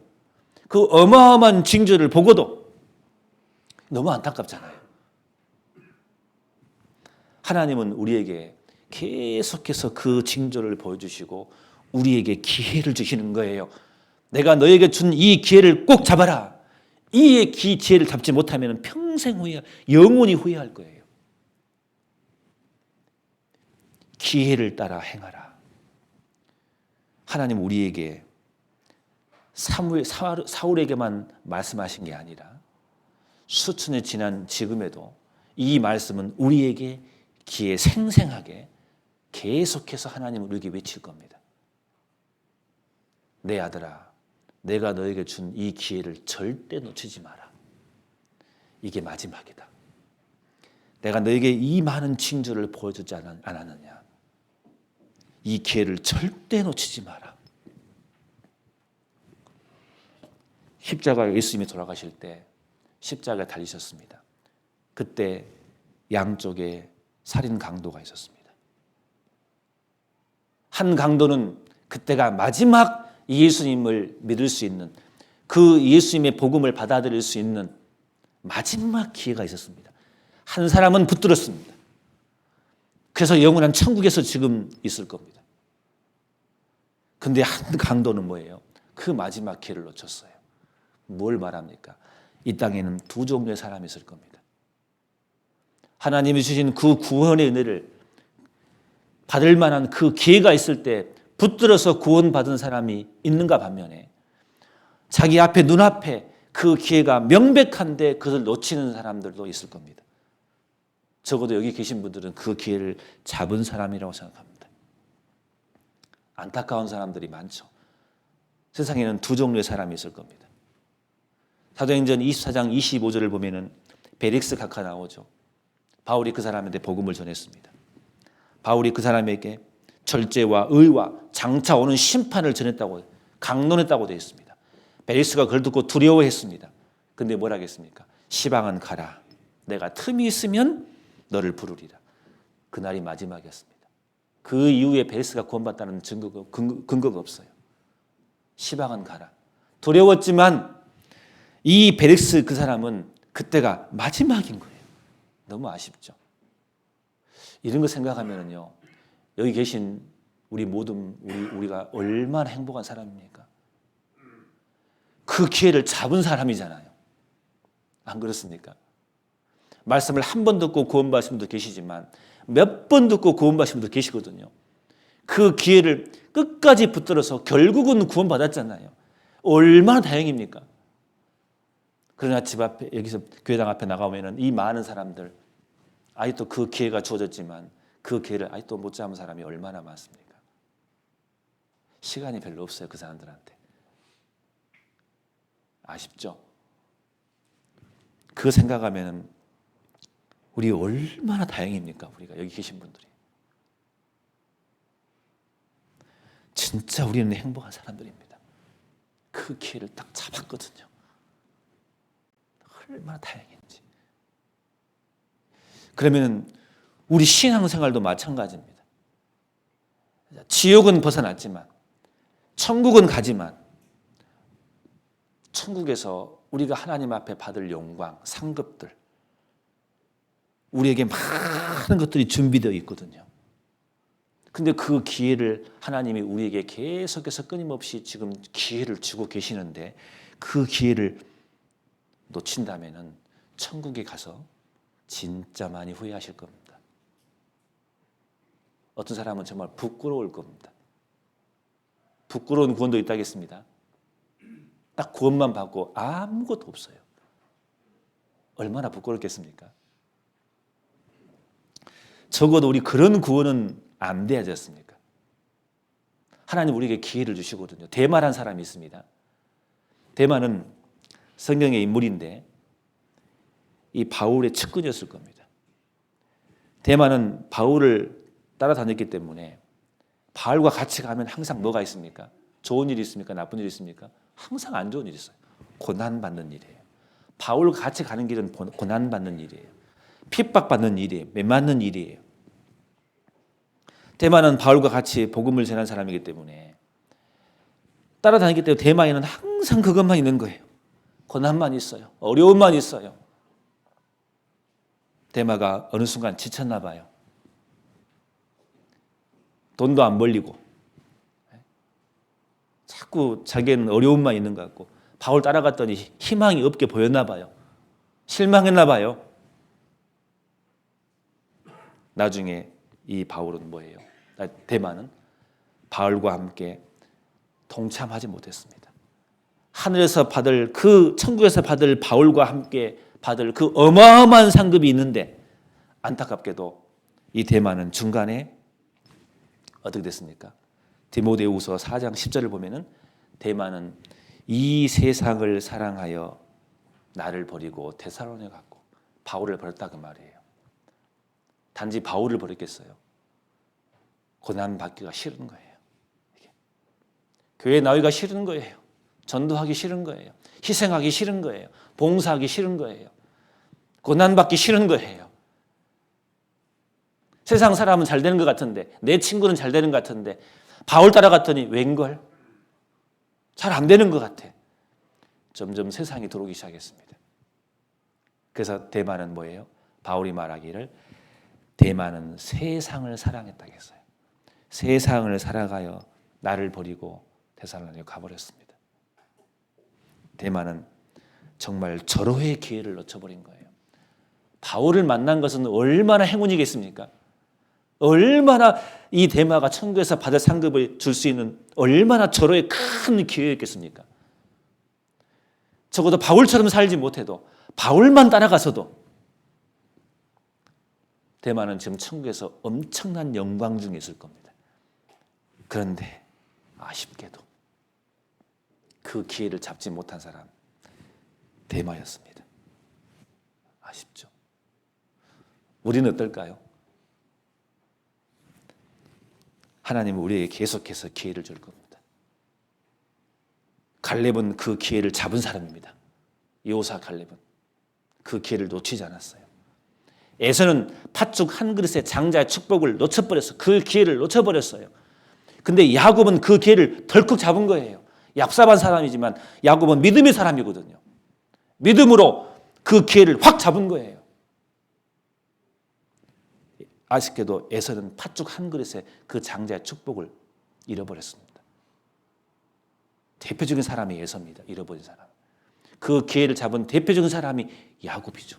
그 어마어마한 징조를 보고도 너무 안타깝잖아요. 하나님은 우리에게 계속해서 그 징조를 보여주시고 우리에게 기회를 주시는 거예요. 내가 너에게 준 이 기회를 꼭 잡아라. 이 기회를 잡지 못하면 평생 후회, 영원히 후회할 거예요. 기회를 따라 행하라. 하나님 우리에게 사울에게만 말씀하신 게 아니라 수천이 지난 지금에도 이 말씀은 우리에게 귀에 생생하게 계속해서 하나님은 우리에게 외칠 겁니다. 내 아들아, 내가 너에게 준 이 기회를 절대 놓치지 마라. 이게 마지막이다. 내가 너에게 이 많은 징조를 보여주지 않았느냐. 이 기회를 절대 놓치지 마라. 십자가에 예수님이 돌아가실 때 십자가에 달리셨습니다. 그때 양쪽에 살인 강도가 있었습니다. 한 강도는 그때가 마지막 예수님을 믿을 수 있는, 그 예수님의 복음을 받아들일 수 있는 마지막 기회가 있었습니다. 한 사람은 붙들었습니다. 그래서 영원한 천국에서 지금 있을 겁니다. 근데 한 강도는 뭐예요? 그 마지막 기회를 놓쳤어요. 뭘 말합니까? 이 땅에는 두 종류의 사람이 있을 겁니다. 하나님이 주신 그 구원의 은혜를 받을 만한 그 기회가 있을 때 붙들어서 구원받은 사람이 있는가 반면에 자기 앞에 눈앞에 그 기회가 명백한데 그것을 놓치는 사람들도 있을 겁니다. 적어도 여기 계신 분들은 그 기회를 잡은 사람이라고 생각합니다. 안타까운 사람들이 많죠. 세상에는 두 종류의 사람이 있을 겁니다. 사도행전 24장 25절을 보면은 베릭스 각하 나오죠. 바울이 그 사람한테 복음을 전했습니다. 바울이 그 사람에게 절제와 의와 장차 오는 심판을 전했다고, 강론했다고 되어 있습니다. 베릭스가 그걸 듣고 두려워했습니다. 근데 뭐라 하겠습니까? 시방은 가라. 내가 틈이 있으면 너를 부르리라. 그날이 마지막이었습니다. 그 이후에 베릭스가 구원받다는 근거가 없어요. 시방은 가라. 두려웠지만 이 베릭스 그 사람은 그때가 마지막인 거예요. 너무 아쉽죠. 이런 거 생각하면요, 여기 계신 우리 모든 우리가 얼마나 행복한 사람입니까? 그 기회를 잡은 사람이잖아요. 안 그렇습니까? 말씀을 한 번 듣고 구원받으신 분도 계시지만 몇 번 듣고 구원받으신 분도 계시거든요. 그 기회를 끝까지 붙들어서 결국은 구원받았잖아요. 얼마나 다행입니까? 그러나 집 앞에, 여기서 교회당 앞에 나가면은 이 많은 사람들, 아직도 그 기회가 주어졌지만 그 기회를 아직도 못 잡은 사람이 얼마나 많습니까? 시간이 별로 없어요, 그 사람들한테. 아쉽죠? 그거 생각하면 우리 얼마나 다행입니까? 우리가 여기 계신 분들이. 진짜 우리는 행복한 사람들입니다. 그 기회를 딱 잡았거든요. 얼마나 다행인지. 그러면 우리 신앙생활도 마찬가지입니다. 지옥은 벗어났지만 천국은 가지만 천국에서 우리가 하나님 앞에 받을 영광, 상급들, 우리에게 많은 것들이 준비되어 있거든요. 근데 그 기회를 하나님이 우리에게 계속해서 끊임없이 지금 기회를 주고 계시는데 그 기회를 놓친다면은 천국에 가서 진짜 많이 후회하실 겁니다. 어떤 사람은 정말 부끄러울 겁니다. 부끄러운 구원도 있다겠습니다. 딱 구원만 받고 아무것도 없어요. 얼마나 부끄럽겠습니까? 적어도 우리 그런 구원은 안 돼야지 않습니까? 하나님 우리에게 기회를 주시거든요. 대마라는 사람이 있습니다. 대마는 성경의 인물인데 이 바울의 측근이었을 겁니다. 대마는 바울을 따라다녔기 때문에 바울과 같이 가면 항상 뭐가 있습니까? 좋은 일이 있습니까? 나쁜 일이 있습니까? 항상 안 좋은 일이 있어요. 고난받는 일이에요. 바울과 같이 가는 길은 고난받는 일이에요. 핍박받는 일이에요. 매맞는 일이에요. 대마는 바울과 같이 복음을 전한 사람이기 때문에 따라다니기 때문에 대마에는 항상 그것만 있는 거예요. 고난만 있어요. 어려움만 있어요. 대마가 어느 순간 지쳤나 봐요. 돈도 안 벌리고 자꾸 자기는 어려움만 있는 것 같고 바울 따라갔더니 희망이 없게 보였나 봐요. 실망했나 봐요. 나중에 이 바울은 뭐예요? 대마는 바울과 함께 동참하지 못했습니다. 하늘에서 받을 그 천국에서 받을 바울과 함께 받을 그 어마어마한 상급이 있는데 안타깝게도 이 대마는 중간에 어떻게 됐습니까? 디모데후서 4장 10절을 보면은 대마는 이 세상을 사랑하여 나를 버리고 데살로니가에 갔고 바울을 버렸다 그 말이에요. 단지 바울을 버렸겠어요. 고난 받기가 싫은 거예요. 교회에 나오기가 싫은 거예요. 전도하기 싫은 거예요. 희생하기 싫은 거예요. 봉사하기 싫은 거예요. 고난 받기 싫은 거예요. 세상 사람은 잘 되는 것 같은데 내 친구는 잘 되는 것 같은데 바울 따라갔더니 웬걸? 잘 안 되는 것 같아. 점점 세상이 들어오기 시작했습니다. 그래서 대마는 뭐예요? 바울이 말하기를 대마는 세상을 사랑했다고 했어요. 세상을 사랑하여 나를 버리고 데살로니가에 가버렸습니다. 대마는 정말 절호의 기회를 놓쳐버린 거예요. 바울을 만난 것은 얼마나 행운이겠습니까? 얼마나 이 대마가 천국에서 받을 상급을 줄 수 있는 얼마나 절호의 큰 기회였겠습니까? 적어도 바울처럼 살지 못해도 바울만 따라가서도 대마는 지금 천국에서 엄청난 영광 중에 있을 겁니다. 그런데 아쉽게도 그 기회를 잡지 못한 사람 대마였습니다. 아쉽죠. 우리는 어떨까요? 하나님은 우리에게 계속해서 기회를 줄 겁니다. 갈렙은 그 기회를 잡은 사람입니다. 여호사 갈렙은 그 기회를 놓치지 않았어요. 에서는 팥죽 한 그릇의 장자의 축복을 놓쳐버렸어요. 그 기회를 놓쳐버렸어요. 근데 야곱은 그 기회를 덜컥 잡은 거예요. 얍삽한 사람이지만 야곱은 믿음의 사람이거든요. 믿음으로 그 기회를 확 잡은 거예요. 아쉽게도 에서는 팥죽 한 그릇의 그 장자의 축복을 잃어버렸습니다. 대표적인 사람이 에서입니다. 잃어버린 사람. 그 기회를 잡은 대표적인 사람이 야곱이죠.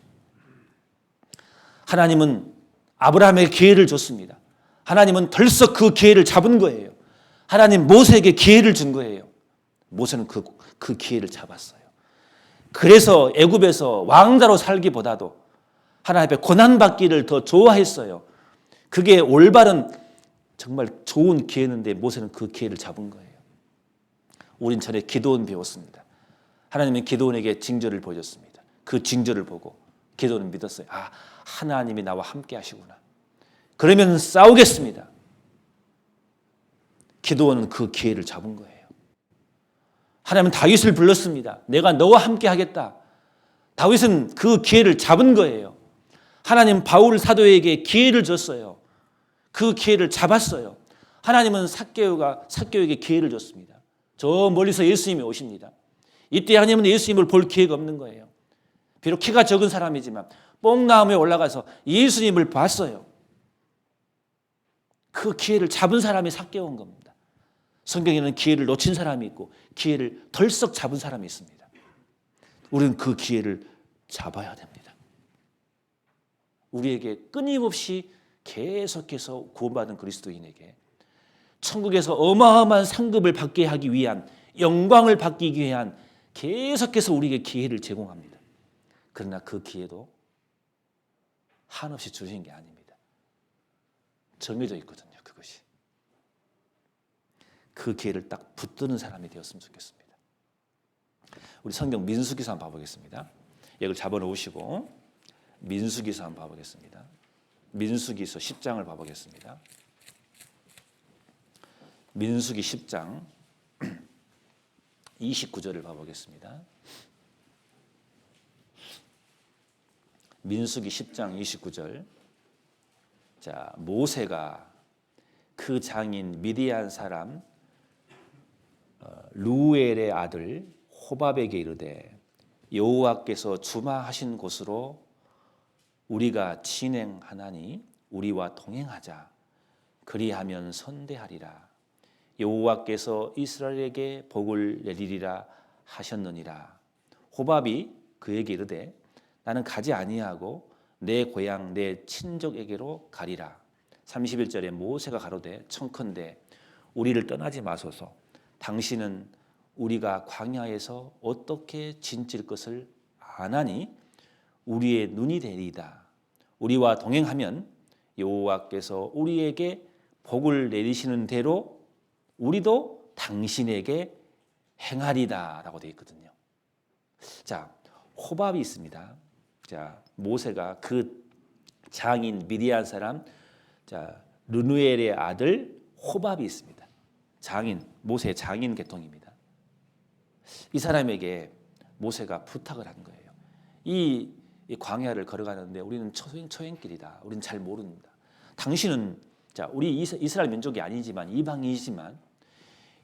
하나님은 아브라함에게 기회를 줬습니다. 하나님은 덜썩 그 기회를 잡은 거예요. 하나님 모세에게 기회를 준 거예요. 모세는 그 기회를 잡았어요. 그래서 애굽에서 왕자로 살기보다도 하나님 앞에 고난받기를 더 좋아했어요. 그게 올바른 정말 좋은 기회였는데 모세는 그 기회를 잡은 거예요. 우린 전에 기드온 배웠습니다. 하나님은 기드온에게 징조를 보여줬습니다. 그 징조를 보고 기드온은 믿었어요. 아, 하나님이 나와 함께 하시구나. 그러면 싸우겠습니다. 기드온은 그 기회를 잡은 거예요. 하나님은 다윗을 불렀습니다. 내가 너와 함께 하겠다. 다윗은 그 기회를 잡은 거예요. 하나님 바울 사도에게 기회를 줬어요. 그 기회를 잡았어요. 하나님은 삭개오에게 기회를 줬습니다. 저 멀리서 예수님이 오십니다. 이때 하나님은 예수님을 볼 기회가 없는 거예요. 비록 키가 적은 사람이지만 뽕나무에 올라가서 예수님을 봤어요. 그 기회를 잡은 사람이 삭개오인 겁니다. 성경에는 기회를 놓친 사람이 있고 기회를 덜썩 잡은 사람이 있습니다. 우리는 그 기회를 잡아야 됩니다. 우리에게 끊임없이 계속해서 구원받은 그리스도인에게 천국에서 어마어마한 상급을 받게 하기 위한 영광을 받기 위한 계속해서 우리에게 기회를 제공합니다. 그러나 그 기회도 한없이 주시는 게 아닙니다. 정해져 있거든요. 그것이. 그 기회를 딱 붙드는 사람이 되었으면 좋겠습니다. 우리 성경 민수기서 한번 봐보겠습니다. 이걸 잡아놓으시고 민수기서 한번 봐보겠습니다. 민수기서 10장을 봐보겠습니다. 민수기 10장 29절을 봐보겠습니다. 민수기 10장 29절. 자, 모세가 그 장인 미디안 사람 루엘의 아들 호밥에게 이르되 여호와께서 주마하신 곳으로 우리가 진행하나니 우리와 동행하자. 그리하면 선대하리라. 여호와께서 이스라엘에게 복을 내리리라 하셨느니라. 호밥이 그에게 이르되 나는 가지 아니하고 내 고향 내 친족에게로 가리라. 31절에 모세가 가로되 청컨대 우리를 떠나지 마소서. 당신은 우리가 광야에서 어떻게 진칠 것을 아나니 우리의 눈이 되리이다. 우리와 동행하면 여호와께서 우리에게 복을 내리시는 대로 우리도 당신에게 행하리다 라고 되어 있거든요. 자, 호밥이 있습니다. 자, 모세가 그 장인 미디안 사람 르누엘의 아들 호밥이 있습니다. 장인, 모세의 장인 계통입니다. 이 사람에게 모세가 부탁을 한 거예요. 이 광야를 걸어가는데 우리는 초행길이다. 우리는 잘 모릅니다. 당신은 우리 이스라엘 민족이 아니지만 이방이지만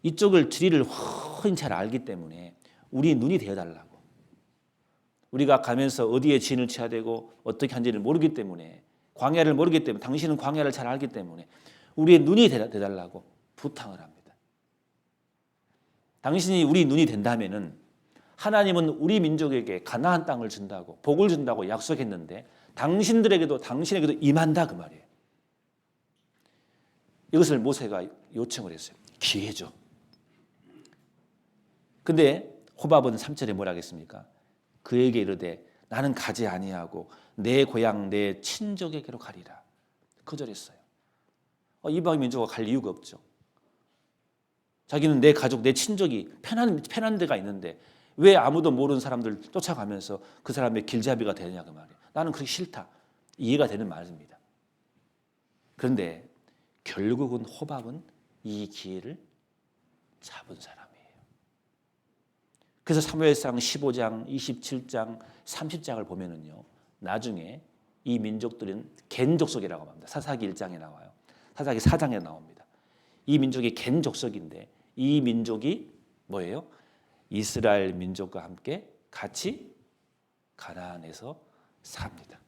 이쪽을 지리를 훨씬 잘 알기 때문에 우리 눈이 되어달라고. 우리가 가면서 어디에 진을 쳐야 되고 어떻게 한지를 모르기 때문에 광야를 모르기 때문에 당신은 광야를 잘 알기 때문에 우리의 눈이 되달라고 부탁을 합니다. 당신이 우리 눈이 된다면은 하나님은 우리 민족에게 가나안 땅을 준다고 복을 준다고 약속했는데 당신에게도 임한다 그 말이에요. 이것을 모세가 요청을 했어요. 기회죠. 근데 호밥은 3절에 뭐라 하겠습니까? 그에게 이르되 나는 가지 아니하고 내 고향 내 친족에게로 가리라. 거절했어요. 이방 민족과 갈 이유가 없죠. 자기는 내 가족, 내 친족이 편한 데가 있는데 왜 아무도 모르는 사람들 쫓아가면서 그 사람의 길잡이가 되느냐 그 말이에요. 나는 그렇게 싫다. 이해가 되는 말입니다. 그런데 결국은 호밥은 이 기회를 잡은 사람이에요. 그래서 사무엘상 15장, 27장, 30장을 보면은요. 나중에 이 민족들은 겐 족속이라고 합니다. 사사기 1장에 나와요. 사사기 4장에 나옵니다. 이 민족이 겐 족속인데 이 민족이 뭐예요? 이스라엘 민족과 함께 같이 가나안에서 삽니다.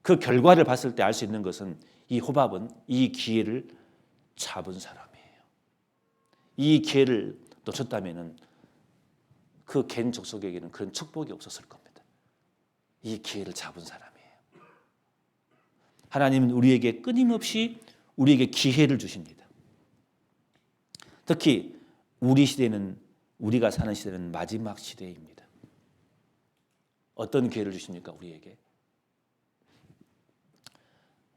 그 결과를 봤을 때 알 수 있는 것은 이 호밥은 이 기회를 잡은 사람이에요. 이 기회를 놓쳤다면은 그 겐 족속에게는 그런 축복이 없었을 겁니다. 이 기회를 잡은 사람이에요. 하나님은 우리에게 끊임없이 우리에게 기회를 주십니다. 특히 우리 시대는 우리가 사는 시대는 마지막 시대입니다. 어떤 기회를 주십니까? 우리에게.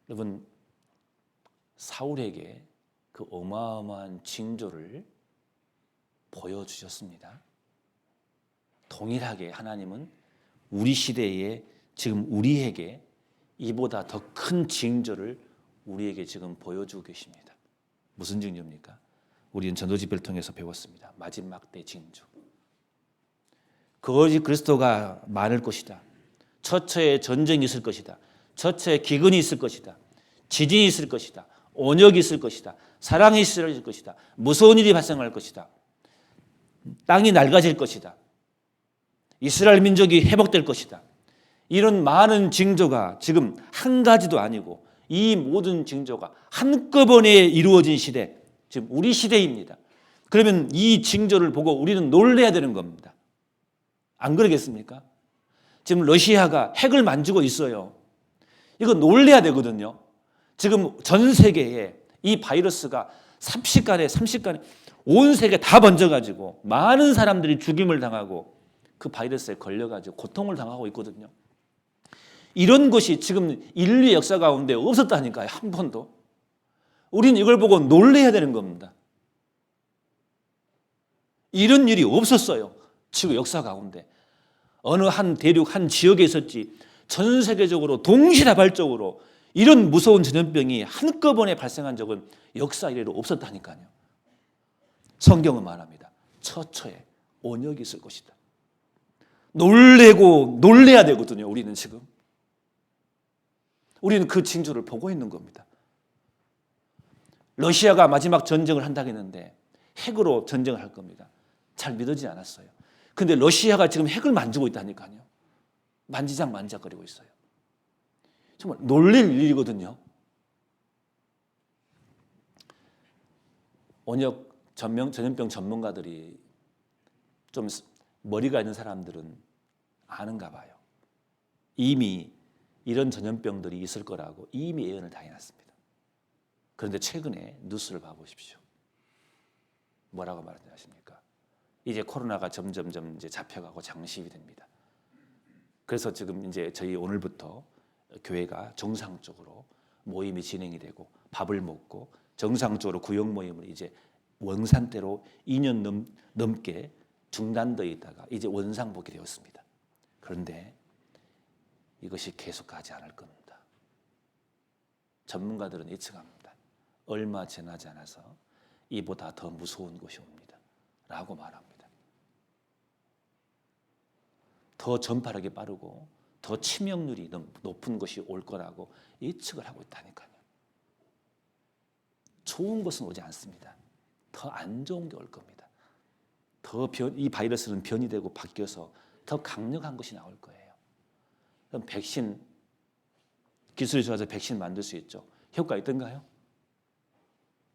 여러분 사울에게 그 어마어마한 징조를 보여주셨습니다. 동일하게 하나님은 우리 시대에 지금 우리에게 이보다 더 큰 징조를 우리에게 지금 보여주고 계십니다. 무슨 징조입니까? 우리는 전도집회를 통해서 배웠습니다. 마지막 때 징조. 거짓 그리스도가 많을 것이다. 처처에 전쟁이 있을 것이다. 처처에 기근이 있을 것이다. 지진이 있을 것이다. 온역이 있을 것이다. 사랑이 있을 것이다. 무서운 일이 발생할 것이다. 땅이 낡아질 것이다. 이스라엘 민족이 회복될 것이다. 이런 많은 징조가 지금 한 가지도 아니고 이 모든 징조가 한꺼번에 이루어진 시대, 지금 우리 시대입니다. 그러면 이 징조를 보고 우리는 놀라야 되는 겁니다. 안 그러겠습니까? 지금 러시아가 핵을 만지고 있어요. 이거 놀라야 되거든요. 지금 전 세계에 이 바이러스가 삽시간에 온 세계 다 번져가지고 많은 사람들이 죽임을 당하고 그 바이러스에 걸려가지고 고통을 당하고 있거든요. 이런 것이 지금 인류 역사 가운데 없었다니까요. 한 번도. 우리는 이걸 보고 놀라야 되는 겁니다. 이런 일이 없었어요. 지구 역사 가운데. 어느 한 대륙, 한 지역에 있었지 전 세계적으로 동시다발적으로 이런 무서운 전염병이 한꺼번에 발생한 적은 역사 이래로 없었다니까요. 성경은 말합니다. 처처에 온역이 있을 것이다. 놀래고 놀래야 되거든요. 우리는 지금. 우리는 그 징조를 보고 있는 겁니다. 러시아가 마지막 전쟁을 한다고 했는데 핵으로 전쟁을 할 겁니다. 잘 믿어지지 않았어요. 근데 러시아가 지금 핵을 만지고 있다니까요. 만지작거리고 있어요. 정말 놀랄 일이거든요. 원역 전염병 전문가들이 좀 머리가 있는 사람들은 아는가 봐요. 이미 이런 전염병들이 있을 거라고 이미 예언을 다 해놨습니다. 그런데 최근에 뉴스를 봐보십시오. 뭐라고 말하는지 아십니까? 이제 코로나가 점점 이제 잡혀가고 장식이 됩니다. 그래서 지금 이제 저희 오늘부터 교회가 정상적으로 모임이 진행이 되고 밥을 먹고 정상적으로 구역 모임을 이제 원산대로 2년 넘게 중단되어 있다가 이제 원상복귀 되었습니다. 그런데 이것이 계속하지 않을 겁니다. 전문가들은 예측합니다. 얼마 지나지 않아서 이보다 더 무서운 것이 옵니다. 라고 말합니다. 더 전파력이 빠르고 더 치명률이 높은 것이 올 거라고 예측을 하고 있다니까요. 좋은 것은 오지 않습니다. 더 안 좋은 게 올 겁니다. 이 바이러스는 변이 되고 바뀌어서 더 강력한 것이 나올 거예요. 그럼 백신, 기술이 좋아서 백신 만들 수 있죠. 효과 있던가요?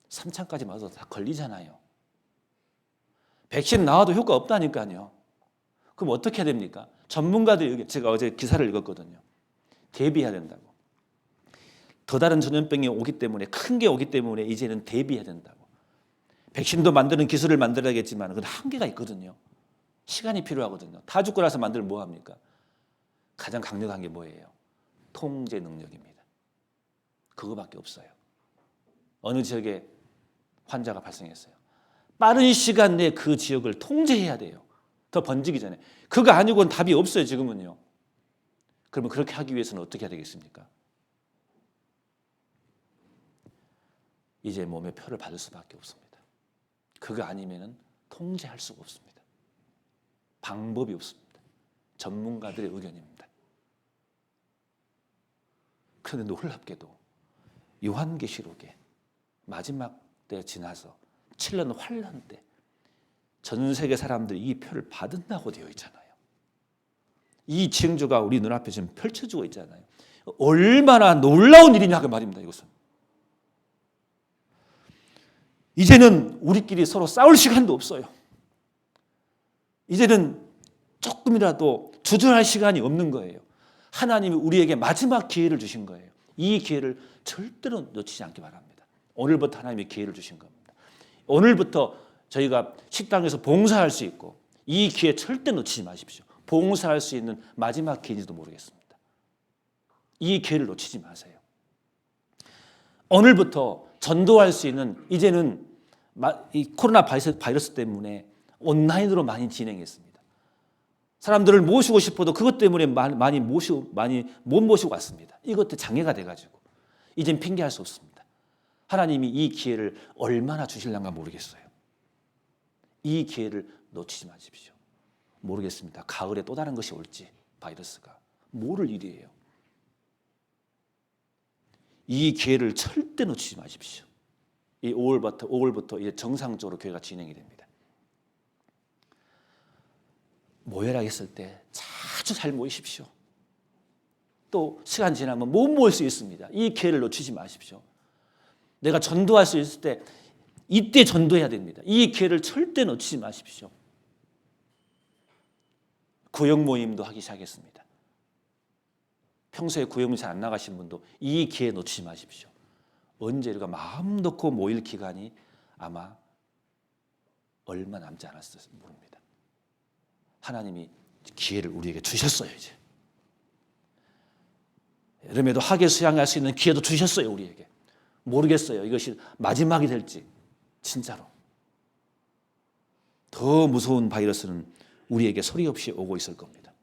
3차까지 맞아도 다 걸리잖아요. 백신 나와도 효과 없다니까요. 그럼 어떻게 해야 됩니까? 전문가들이, 제가 어제 기사를 읽었거든요. 대비해야 된다고. 더 다른 전염병이 오기 때문에, 큰 게 오기 때문에 이제는 대비해야 된다고. 백신도 만드는 기술을 만들어야겠지만 그건 한계가 있거든요. 시간이 필요하거든요. 다 죽고 나서 만들면 뭐합니까? 가장 강력한 게 뭐예요? 통제 능력입니다. 그거밖에 없어요. 어느 지역에 환자가 발생했어요. 빠른 시간 내에 그 지역을 통제해야 돼요. 더 번지기 전에. 그거 아니고는 답이 없어요, 지금은요. 그러면 그렇게 하기 위해서는 어떻게 해야 되겠습니까? 이제 몸에 표를 받을 수밖에 없습니다. 그거 아니면은 통제할 수가 없습니다. 방법이 없습니다. 전문가들의 의견입니다. 그런데 놀랍게도 요한계시록에 마지막 때 지나서 7년 환란 때 전 세계 사람들이 이 표를 받은다고 되어 있잖아요. 이 징조가 우리 눈앞에 지금 펼쳐지고 있잖아요. 얼마나 놀라운 일이냐 그 말입니다. 이것은. 이제는 우리끼리 서로 싸울 시간도 없어요. 이제는 조금이라도 주저할 시간이 없는 거예요. 하나님이 우리에게 마지막 기회를 주신 거예요. 이 기회를 절대로 놓치지 않기 바랍니다. 오늘부터 하나님이 기회를 주신 겁니다. 오늘부터 저희가 식당에서 봉사할 수 있고 이 기회 절대 놓치지 마십시오. 봉사할 수 있는 마지막 기회인지도 모르겠습니다. 이 기회를 놓치지 마세요. 오늘부터 전도할 수 있는, 이제는 이 코로나 바이러스 때문에 온라인으로 많이 진행했습니다. 사람들을 모시고 싶어도 그것 때문에 많이 못 모시고 왔습니다. 이것도 장애가 돼가지고 이젠 핑계할 수 없습니다. 하나님이 이 기회를 얼마나 주실란가 모르겠어요. 이 기회를 놓치지 마십시오. 모르겠습니다. 가을에 또 다른 것이 올지, 바이러스가 모를 일이에요. 이 기회를 절대 놓치지 마십시오. 이 5월부터 이제 정상적으로 교회가 진행이 됩니다. 모여라 했을 때 자주 잘 모이십시오. 또 시간 지나면 못 모일 수 있습니다. 이 기회를 놓치지 마십시오. 내가 전도할 수 있을 때 이때 전도해야 됩니다. 이 기회를 절대 놓치지 마십시오. 구역 모임도 하기 시작했습니다. 평소에 구역 모임 잘 안 나가신 분도 이 기회 놓치지 마십시오. 언제 우리가 마음 놓고 모일 기간이 아마 얼마 남지 않았을지 모릅니다. 하나님이 기회를 우리에게 주셨어요. 이제 여름에도 학예 수양할 수 있는 기회도 주셨어요. 우리에게. 모르겠어요. 이것이 마지막이 될지. 진짜로 더 무서운 바이러스는 우리에게 소리 없이 오고 있을 겁니다.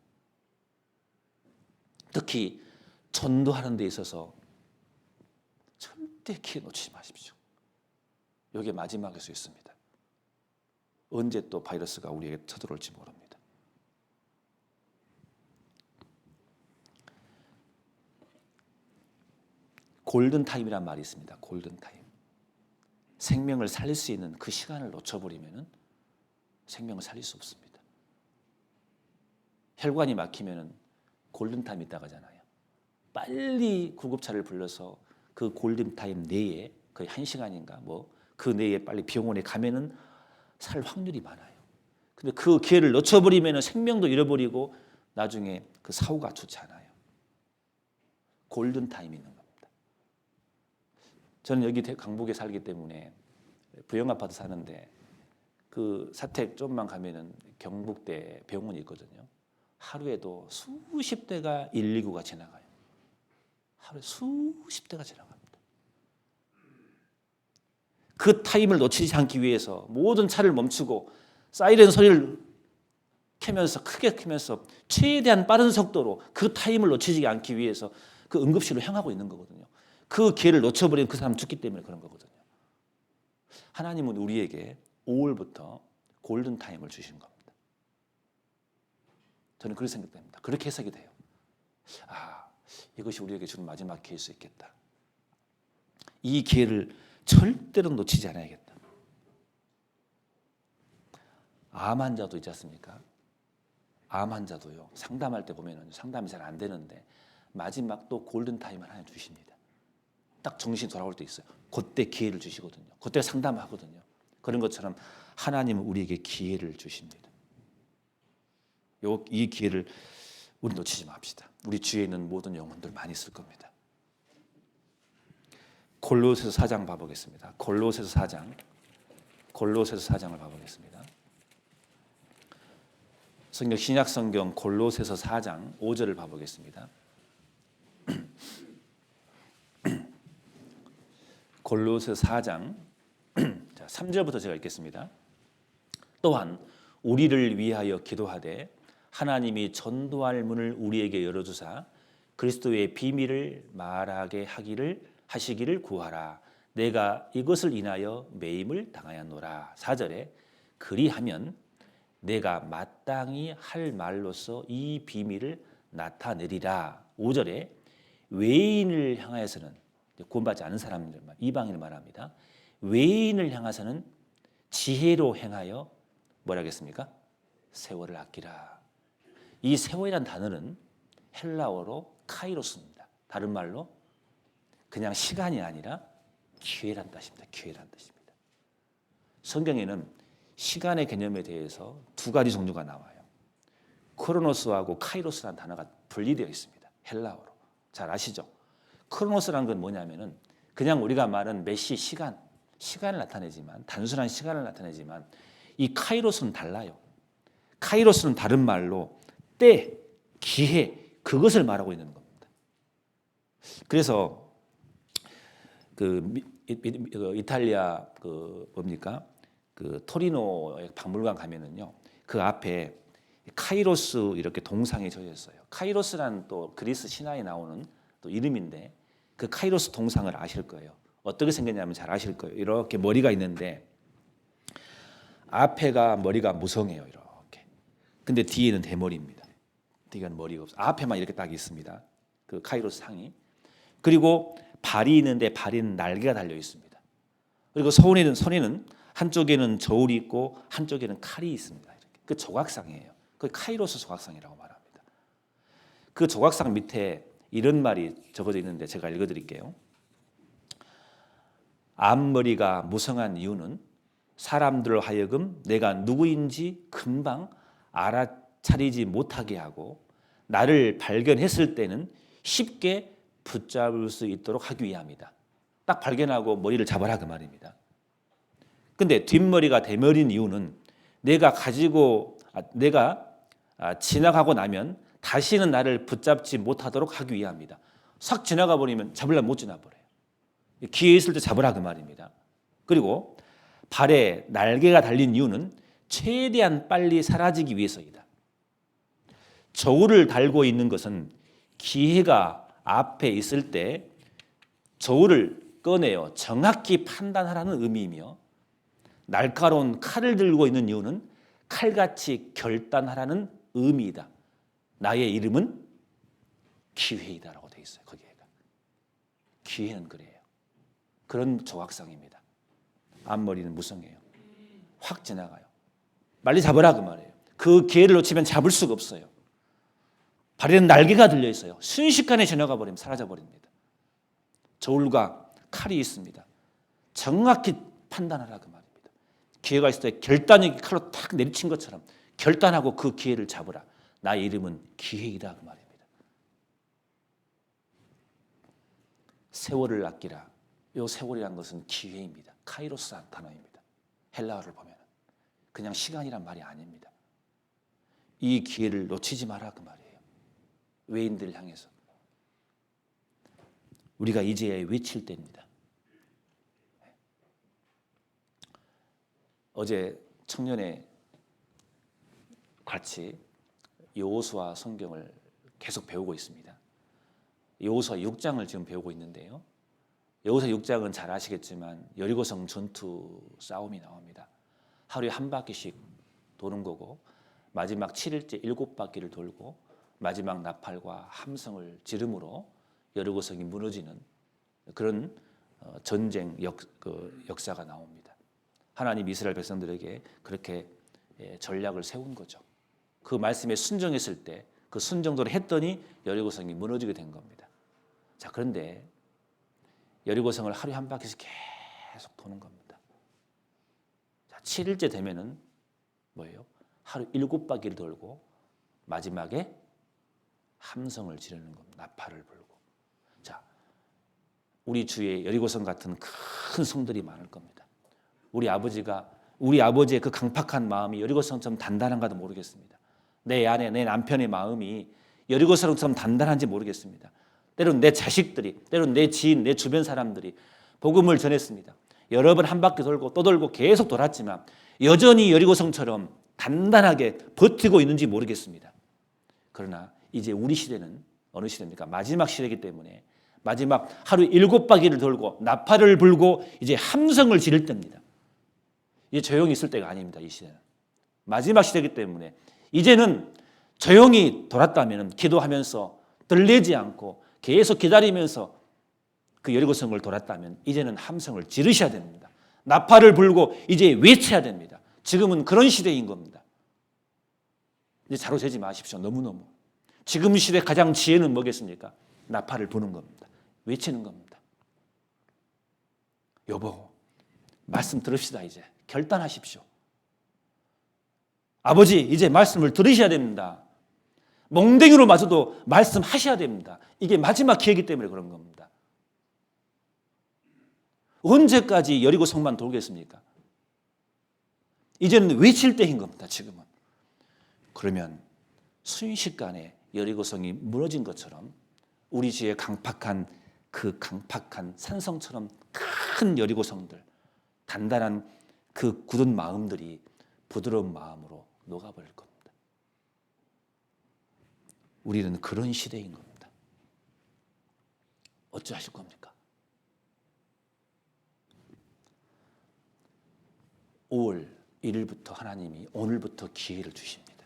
특히 전도하는 데 있어서 절대 기회 놓치지 마십시오. 이게 마지막일 수 있습니다. 언제 또 바이러스가 우리에게 쳐들어올지 모릅니다. 골든타임이란 말이 있습니다. 골든타임. 생명을 살릴 수 있는 그 시간을 놓쳐버리면 생명을 살릴 수 없습니다. 혈관이 막히면 골든타임 있다고 하잖아요. 빨리 구급차를 불러서 그 골든타임 내에 거의 1시간인가 그 내에 빨리 병원에 가면은 살 확률이 많아요. 근데 그 기회를 놓쳐버리면 생명도 잃어버리고 나중에 그 사고가 좋지 않아요. 골든타임이 있는 겁니다. 저는 여기 강북에 살기 때문에 부영아파트 사는데 그 사택 좀만 가면은 경북대 병원이 있거든요. 하루에도 수십 대가 119가 지나가요. 하루에 수십 대가 지나갑니다. 그 타임을 놓치지 않기 위해서 모든 차를 멈추고 사이렌 소리를 켜면서 크게 켜면서 최대한 빠른 속도로 그 타임을 놓치지 않기 위해서 그 응급실로 향하고 있는 거거든요. 그 기회를 놓쳐버리면 그 사람 죽기 때문에 그런 거거든요. 하나님은 우리에게 5월부터 골든타임을 주시는 겁니다. 저는 그렇게 생각됩니다. 그렇게 해석이 돼요. 이것이 우리에게 주는 마지막 기회일 수 있겠다. 이 기회를 절대로 놓치지 않아야겠다. 암 환자도 있지 않습니까? 암 환자도요. 상담할 때 보면 상담이 잘 안 되는데 마지막 또 골든타임을 하나 주십니다. 딱 정신 돌아올 때 있어요. 그때 기회를 주시거든요. 그때 상담하거든요. 그런 것처럼 하나님은 우리에게 기회를 주십니다. 이 기회를 우리 놓치지 맙시다. 우리 주위에 있는 모든 영혼들 많이 쓸 겁니다. 골로새서 4장 봐보겠습니다. 골로새서 4장을 봐보겠습니다. 성경 신약 성경 골로새서 4장 5절을 봐보겠습니다. 골로새서 4장 3절부터 제가 읽겠습니다. 또한 우리를 위하여 기도하되 하나님이 전도할 문을 우리에게 열어주사 그리스도의 비밀을 말하게 하시기를 구하라. 내가 이것을 인하여 매임을 당하였노라. 4절에 그리하면 내가 마땅히 할 말로서 이 비밀을 나타내리라. 5절에 외인을 향하여서는 구원받지 않은 사람들, 이방인을 말합니다. 외인을 향해서는 지혜로 행하여 뭐라 하겠습니까? 세월을 아끼라. 이 세월이란 단어는 헬라어로 카이로스입니다. 다른 말로 그냥 시간이 아니라 기회란 뜻입니다. 기회란 뜻입니다. 성경에는 시간의 개념에 대해서 두 가지 종류가 나와요. 크로노스하고 카이로스라는 단어가 분리되어 있습니다. 헬라어로. 잘 아시죠? 크로노스라는 건 뭐냐면은 그냥 우리가 말하는 메시 시간을 나타내지만 단순한 시간을 나타내지만 이 카이로스는 달라요. 카이로스는 다른 말로 때, 기회 그것을 말하고 있는 겁니다. 그래서 이탈리아 토리노 박물관 가면은요 그 앞에 카이로스 이렇게 동상이 져져 있어요. 카이로스라는 또 그리스 신화에 나오는 또 이름인데 그 카이로스 동상을 아실 거예요. 어떻게 생겼냐면 잘 아실 거예요. 이렇게 머리가 있는데 앞에가 머리가 무성해요. 이렇게. 근데 뒤에는 대머리입니다. 뒤에는 머리가 없어요. 앞에만 이렇게 딱 있습니다. 그 카이로스 상이. 그리고 발이 있는데 발에는 날개가 달려 있습니다. 그리고 손에는 한쪽에는 저울이 있고 한쪽에는 칼이 있습니다. 이렇게. 그 조각상이에요. 그 카이로스 조각상이라고 말합니다. 그 조각상 밑에 이런 말이 적어져 있는데 제가 읽어드릴게요. 앞머리가 무성한 이유는 사람들로 하여금 내가 누구인지 금방 알아차리지 못하게 하고 나를 발견했을 때는 쉽게 붙잡을 수 있도록 하기 위함이다. 딱 발견하고 머리를 잡아라 그 말입니다. 근데 뒷머리가 대머리인 이유는 내가 지나가고 나면 다시는 나를 붙잡지 못하도록 하기 위함이다. 싹 지나가 버리면 잡으려면 못 지나버려요. 기회 있을 때 잡으라 그 말입니다. 그리고 발에 날개가 달린 이유는 최대한 빨리 사라지기 위해서이다. 저울을 달고 있는 것은 기회가 앞에 있을 때 저울을 꺼내어 정확히 판단하라는 의미이며 날카로운 칼을 들고 있는 이유는 칼같이 결단하라는 의미이다. 나의 이름은 기회이다라고 되어 있어요. 거기에가. 기회는 그래요. 그런 조각상입니다. 앞머리는 무성해요. 확 지나가요. 빨리 잡으라 그 말이에요. 그 기회를 놓치면 잡을 수가 없어요. 발에는 날개가 들려 있어요. 순식간에 지나가 버리면 사라져 버립니다. 저울과 칼이 있습니다. 정확히 판단하라 그 말입니다. 기회가 있을 때 결단이 칼로 탁 내리친 것처럼 결단하고 그 기회를 잡으라. 나의 이름은 기회이다 그 말입니다. 세월을 아끼라. 이 세월이란 것은 기회입니다. 카이로스 단어입니다. 헬라어를 보면 그냥 시간이란 말이 아닙니다. 이 기회를 놓치지 마라 그 말이에요. 외인들을 향해서. 우리가 이제야 외칠 때입니다. 어제 청년회 같이 여호수아 성경을 계속 배우고 있습니다. 여호수아 6장을 지금 배우고 있는데요. 여호수아 6장은 잘 아시겠지만 여리고성 전투 싸움이 나옵니다. 하루에 한 바퀴씩 도는 거고 마지막 7일째 7바퀴를 돌고 마지막 나팔과 함성을 지름으로 여리고성이 무너지는 그런 전쟁 역사가 나옵니다. 하나님 이스라엘 백성들에게 그렇게 전략을 세운 거죠. 그 말씀에 순종했을 때 그 순종대로 했더니 여리고성이 무너지게 된 겁니다. 자, 그런데 여리고성을 하루에 한 바퀴씩 계속 도는 겁니다. 자, 7일째 되면은 뭐예요? 하루 7바퀴를 돌고 마지막에 함성을 지르는 겁니다. 나팔을 불고. 자, 우리 주위에 여리고성 같은 큰 성들이 많을 겁니다. 우리 아버지의 그 강팍한 마음이 여리고성처럼 단단한가도 모르겠습니다. 내 아내, 내 남편의 마음이 여리고성처럼 단단한지 모르겠습니다. 때로는 내 자식들이, 때로는 내 지인, 내 주변 사람들이 복음을 전했습니다. 여러 번 한 바퀴 돌고 또 돌고 계속 돌았지만 여전히 여리고성처럼 단단하게 버티고 있는지 모르겠습니다. 그러나 이제 우리 시대는 어느 시대입니까? 마지막 시대이기 때문에 마지막 하루 7바퀴를 돌고 나팔을 불고 이제 함성을 지를 때입니다. 이제 조용히 있을 때가 아닙니다. 이 시대는 마지막 시대이기 때문에 이제는 조용히 돌았다면 기도하면서 들리지 않고 계속 기다리면서 그 여리고성을 돌았다면 이제는 함성을 지르셔야 됩니다. 나팔을 불고 이제 외쳐야 됩니다. 지금은 그런 시대인 겁니다. 이제 자로재지 마십시오. 너무너무. 지금 시대 가장 지혜는 뭐겠습니까? 나팔을 부는 겁니다. 외치는 겁니다. 여보, 말씀 들읍시다. 이제 결단하십시오. 아버지, 이제 말씀을 들으셔야 됩니다. 멍댕이로 마저도 말씀하셔야 됩니다. 이게 마지막 기회이기 때문에 그런 겁니다. 언제까지 여리고성만 돌겠습니까? 이제는 외칠 때인 겁니다. 지금은. 그러면 순식간에 여리고성이 무너진 것처럼 우리 주위에 강팍한 산성처럼 큰 여리고성들, 단단한 그 굳은 마음들이 부드러운 마음으로 녹아버릴 겁니다. 우리는 그런 시대인 겁니다. 어찌하실 겁니까? 5월 1일부터 하나님이 오늘부터 기회를 주십니다.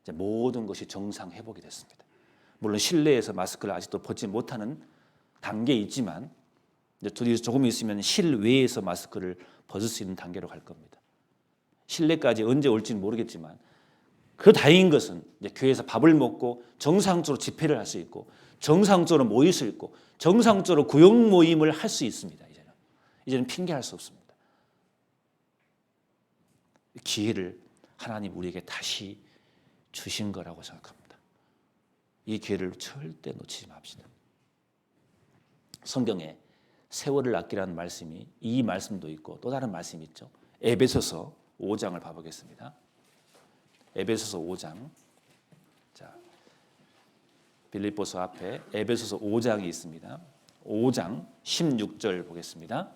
이제 모든 것이 정상 회복이 됐습니다. 물론 실내에서 마스크를 아직도 벗지 못하는 단계에 있지만 이제 조금 있으면 실외에서 마스크를 벗을 수 있는 단계로 갈 겁니다. 실내까지 언제 올지는 모르겠지만 그 다행인 것은 이제 교회에서 밥을 먹고 정상적으로 집회를 할 수 있고 정상적으로 모일 수 있고 정상적으로 구역 모임을 할 수 있습니다. 이제는 핑계할 수 없습니다. 기회를 하나님 우리에게 다시 주신 거라고 생각합니다. 이 기회를 절대 놓치지 맙시다. 성경에 세월을 아끼라는 말씀이 이 말씀도 있고 또 다른 말씀이 있죠. 에베소서 5장을 봐보겠습니다. 에베소서 5장. 자, 빌립보서 앞에 에베소서 5장이 있습니다. 5장 16절 보겠습니다.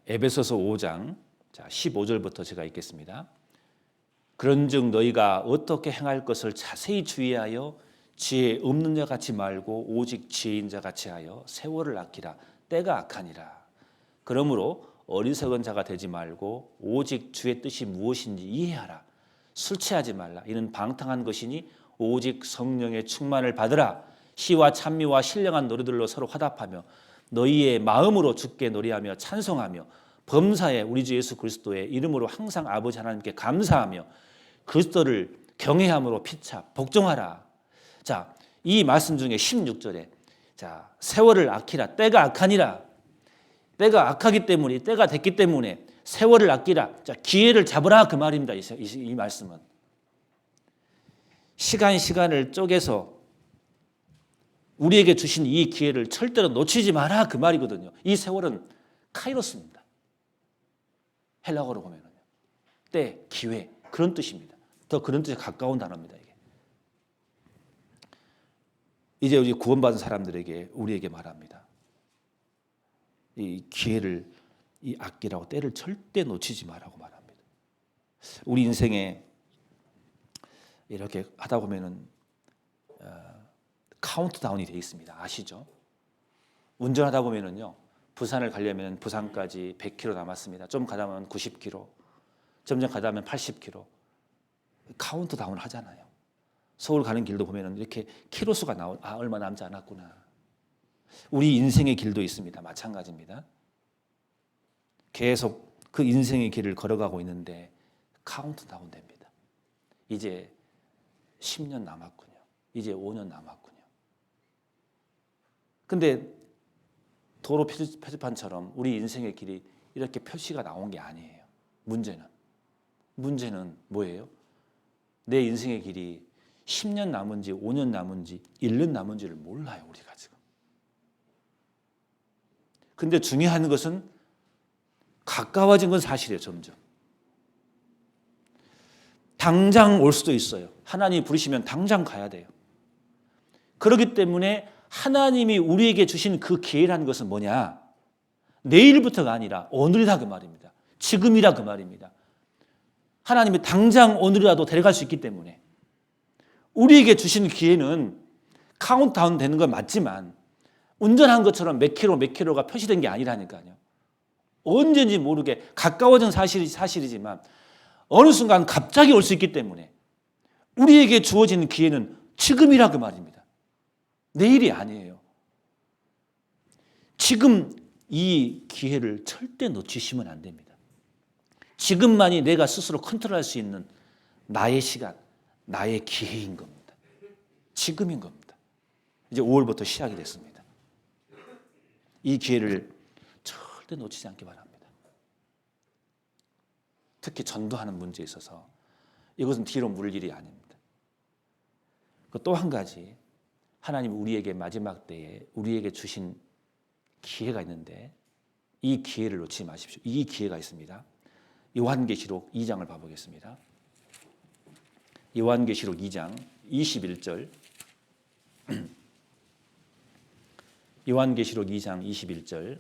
에베소서 5장 15절부터 제가 읽겠습니다. 그런즉 너희가 어떻게 행할 것을 자세히 주의하여 지혜 없는 자 같이 말고 오직 지혜인 자 같이 하여 세월을 아끼라. 때가 악하니라. 그러므로 어리석은 자가 되지 말고 오직 주의 뜻이 무엇인지 이해하라. 술 취하지 말라. 이는 방탕한 것이니 오직 성령의 충만을 받으라. 시와 찬미와 신령한 노래들로 서로 화답하며 너희의 마음으로 주께 노래하며 찬송하며 범사에 우리 주 예수 그리스도의 이름으로 항상 아버지 하나님께 감사하며 그리스도를 경외함으로 피차 복종하라. 자, 이 말씀 중에 16절에 자, 세월을 아끼라. 때가 악하니라. 때가 악하기 때문에, 때가 됐기 때문에 세월을 아끼라. 자, 기회를 잡으라 그 말입니다. 이 말씀은 시간을 쪼개서 우리에게 주신 이 기회를 절대로 놓치지 마라 그 말이거든요. 이 세월은 카이로스입니다. 헬라어로 보면은요. 때, 기회 그런 뜻입니다. 더 그런 뜻에 가까운 단어입니다. 이제 우리 구원받은 사람들에게 우리에게 말합니다. 이 기회를 이 아끼라고 때를 절대 놓치지 말라고 말합니다. 우리 인생에 이렇게 하다 보면은 카운트다운이 되어 있습니다. 아시죠? 운전하다 보면은요. 부산을 가려면 부산까지 100km 남았습니다. 좀 가다 보면 90km, 점점 가다 보면 80km. 카운트다운을 하잖아요. 서울 가는 길도 보면은 이렇게 키로수가 얼마 남지 않았구나. 우리 인생의 길도 있습니다. 마찬가지입니다. 계속 그 인생의 길을 걸어가고 있는데 카운트다운 됩니다. 이제 10년 남았군요. 이제 5년 남았군요. 근데 도로 표지판처럼 우리 인생의 길이 이렇게 표시가 나온 게 아니에요. 문제는 뭐예요? 내 인생의 길이 10년 남은지 5년 남은지 1년 남은지를 몰라요. 우리가 지금. 근데 중요한 것은 가까워진 건 사실이에요. 점점. 당장 올 수도 있어요. 하나님이 부르시면 당장 가야 돼요. 그렇기 때문에 하나님이 우리에게 주신 그 기회라는 것은 뭐냐? 내일부터가 아니라 오늘이다 그 말입니다. 지금이라 그 말입니다. 하나님이 당장 오늘이라도 데려갈 수 있기 때문에 우리에게 주신 기회는 카운트다운 되는 건 맞지만 운전한 것처럼 몇 킬로가 표시된 게 아니라니까요. 언제인지 모르게 가까워진 사실이지만 어느 순간 갑자기 올 수 있기 때문에 우리에게 주어진 기회는 지금이라 그 말입니다. 내일이 아니에요. 지금 이 기회를 절대 놓치시면 안 됩니다. 지금만이 내가 스스로 컨트롤할 수 있는 나의 시간, 나의 기회인 겁니다. 지금인 겁니다. 이제 5월부터 시작이 됐습니다. 이 기회를 절대 놓치지 않기 바랍니다. 특히 전도하는 문제에 있어서 이것은 뒤로 물 일이 아닙니다. 또 한 가지 하나님 우리에게 마지막 때에 우리에게 주신 기회가 있는데 이 기회를 놓치지 마십시오. 이 기회가 있습니다. 요한계시록 2장을 봐보겠습니다. 요한계시록 2장 21절 요한계시록 2장 21절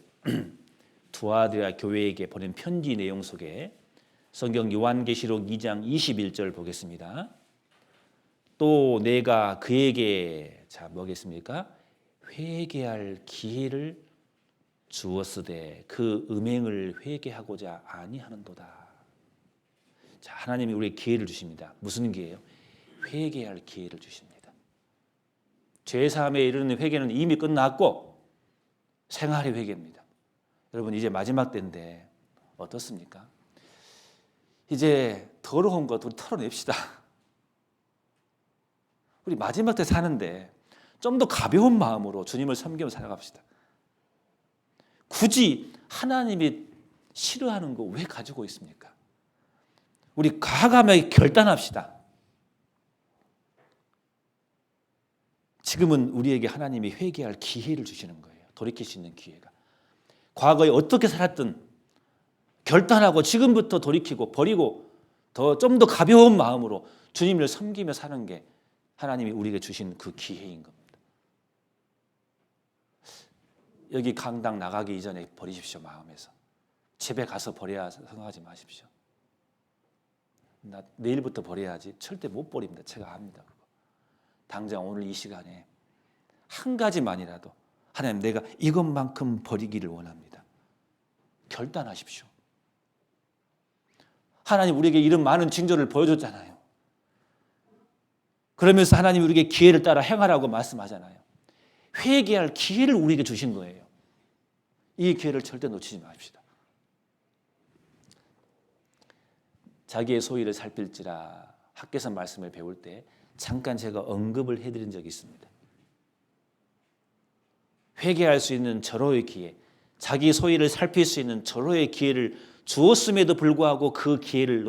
두아디라 교회에게 보낸 편지 내용 속에 성경 요한계시록 2장 21절 보겠습니다. 또 내가 그에게 뭐겠습니까? 회개할 기회를 주었으되 그 음행을 회개하고자 아니하는도다. 자, 하나님이 우리에게 기회를 주십니다. 무슨 기회예요? 회개할 기회를 주십니다. 죄사함에 이르는 회개는 이미 끝났고 생활의 회개입니다. 여러분 이제 마지막 때인데 어떻습니까? 이제 더러운 것 우리 털어냅시다. 우리 마지막 때 사는데 좀 더 가벼운 마음으로 주님을 섬기며 살아갑시다. 굳이 하나님이 싫어하는 거 왜 가지고 있습니까? 우리 과감하게 결단합시다. 지금은 우리에게 하나님이 회개할 기회를 주시는 거예요. 돌이킬 수 있는 기회가. 과거에 어떻게 살았든 결단하고 지금부터 돌이키고 버리고 좀 더 가벼운 마음으로 주님을 섬기며 사는 게 하나님이 우리에게 주신 그 기회인 겁니다. 여기 강당 나가기 이전에 버리십시오. 마음에서. 집에 가서 버려야 생각하지 마십시오. 나 내일부터 버려야지. 절대 못 버립니다. 제가 압니다. 그거. 당장 오늘 이 시간에 한 가지만이라도 하나님 내가 이것만큼 버리기를 원합니다. 결단하십시오. 하나님 우리에게 이런 많은 징조를 보여줬잖아요. 그러면서 하나님이 우리에게 기회를 따라 행하라고 말씀하잖아요. 회개할 기회를 우리에게 주신 거예요. 이 기회를 절대 놓치지 맙시다. 자기의 소위를 살필지라 학개서 말씀을 배울 때 잠깐 제가 언급을 해드린 적이 있습니다. 회개할 수 있는 절호의 기회, 자기 소위를 살필 수 있는 절호의 기회를 주었음에도 불구하고 그 기회를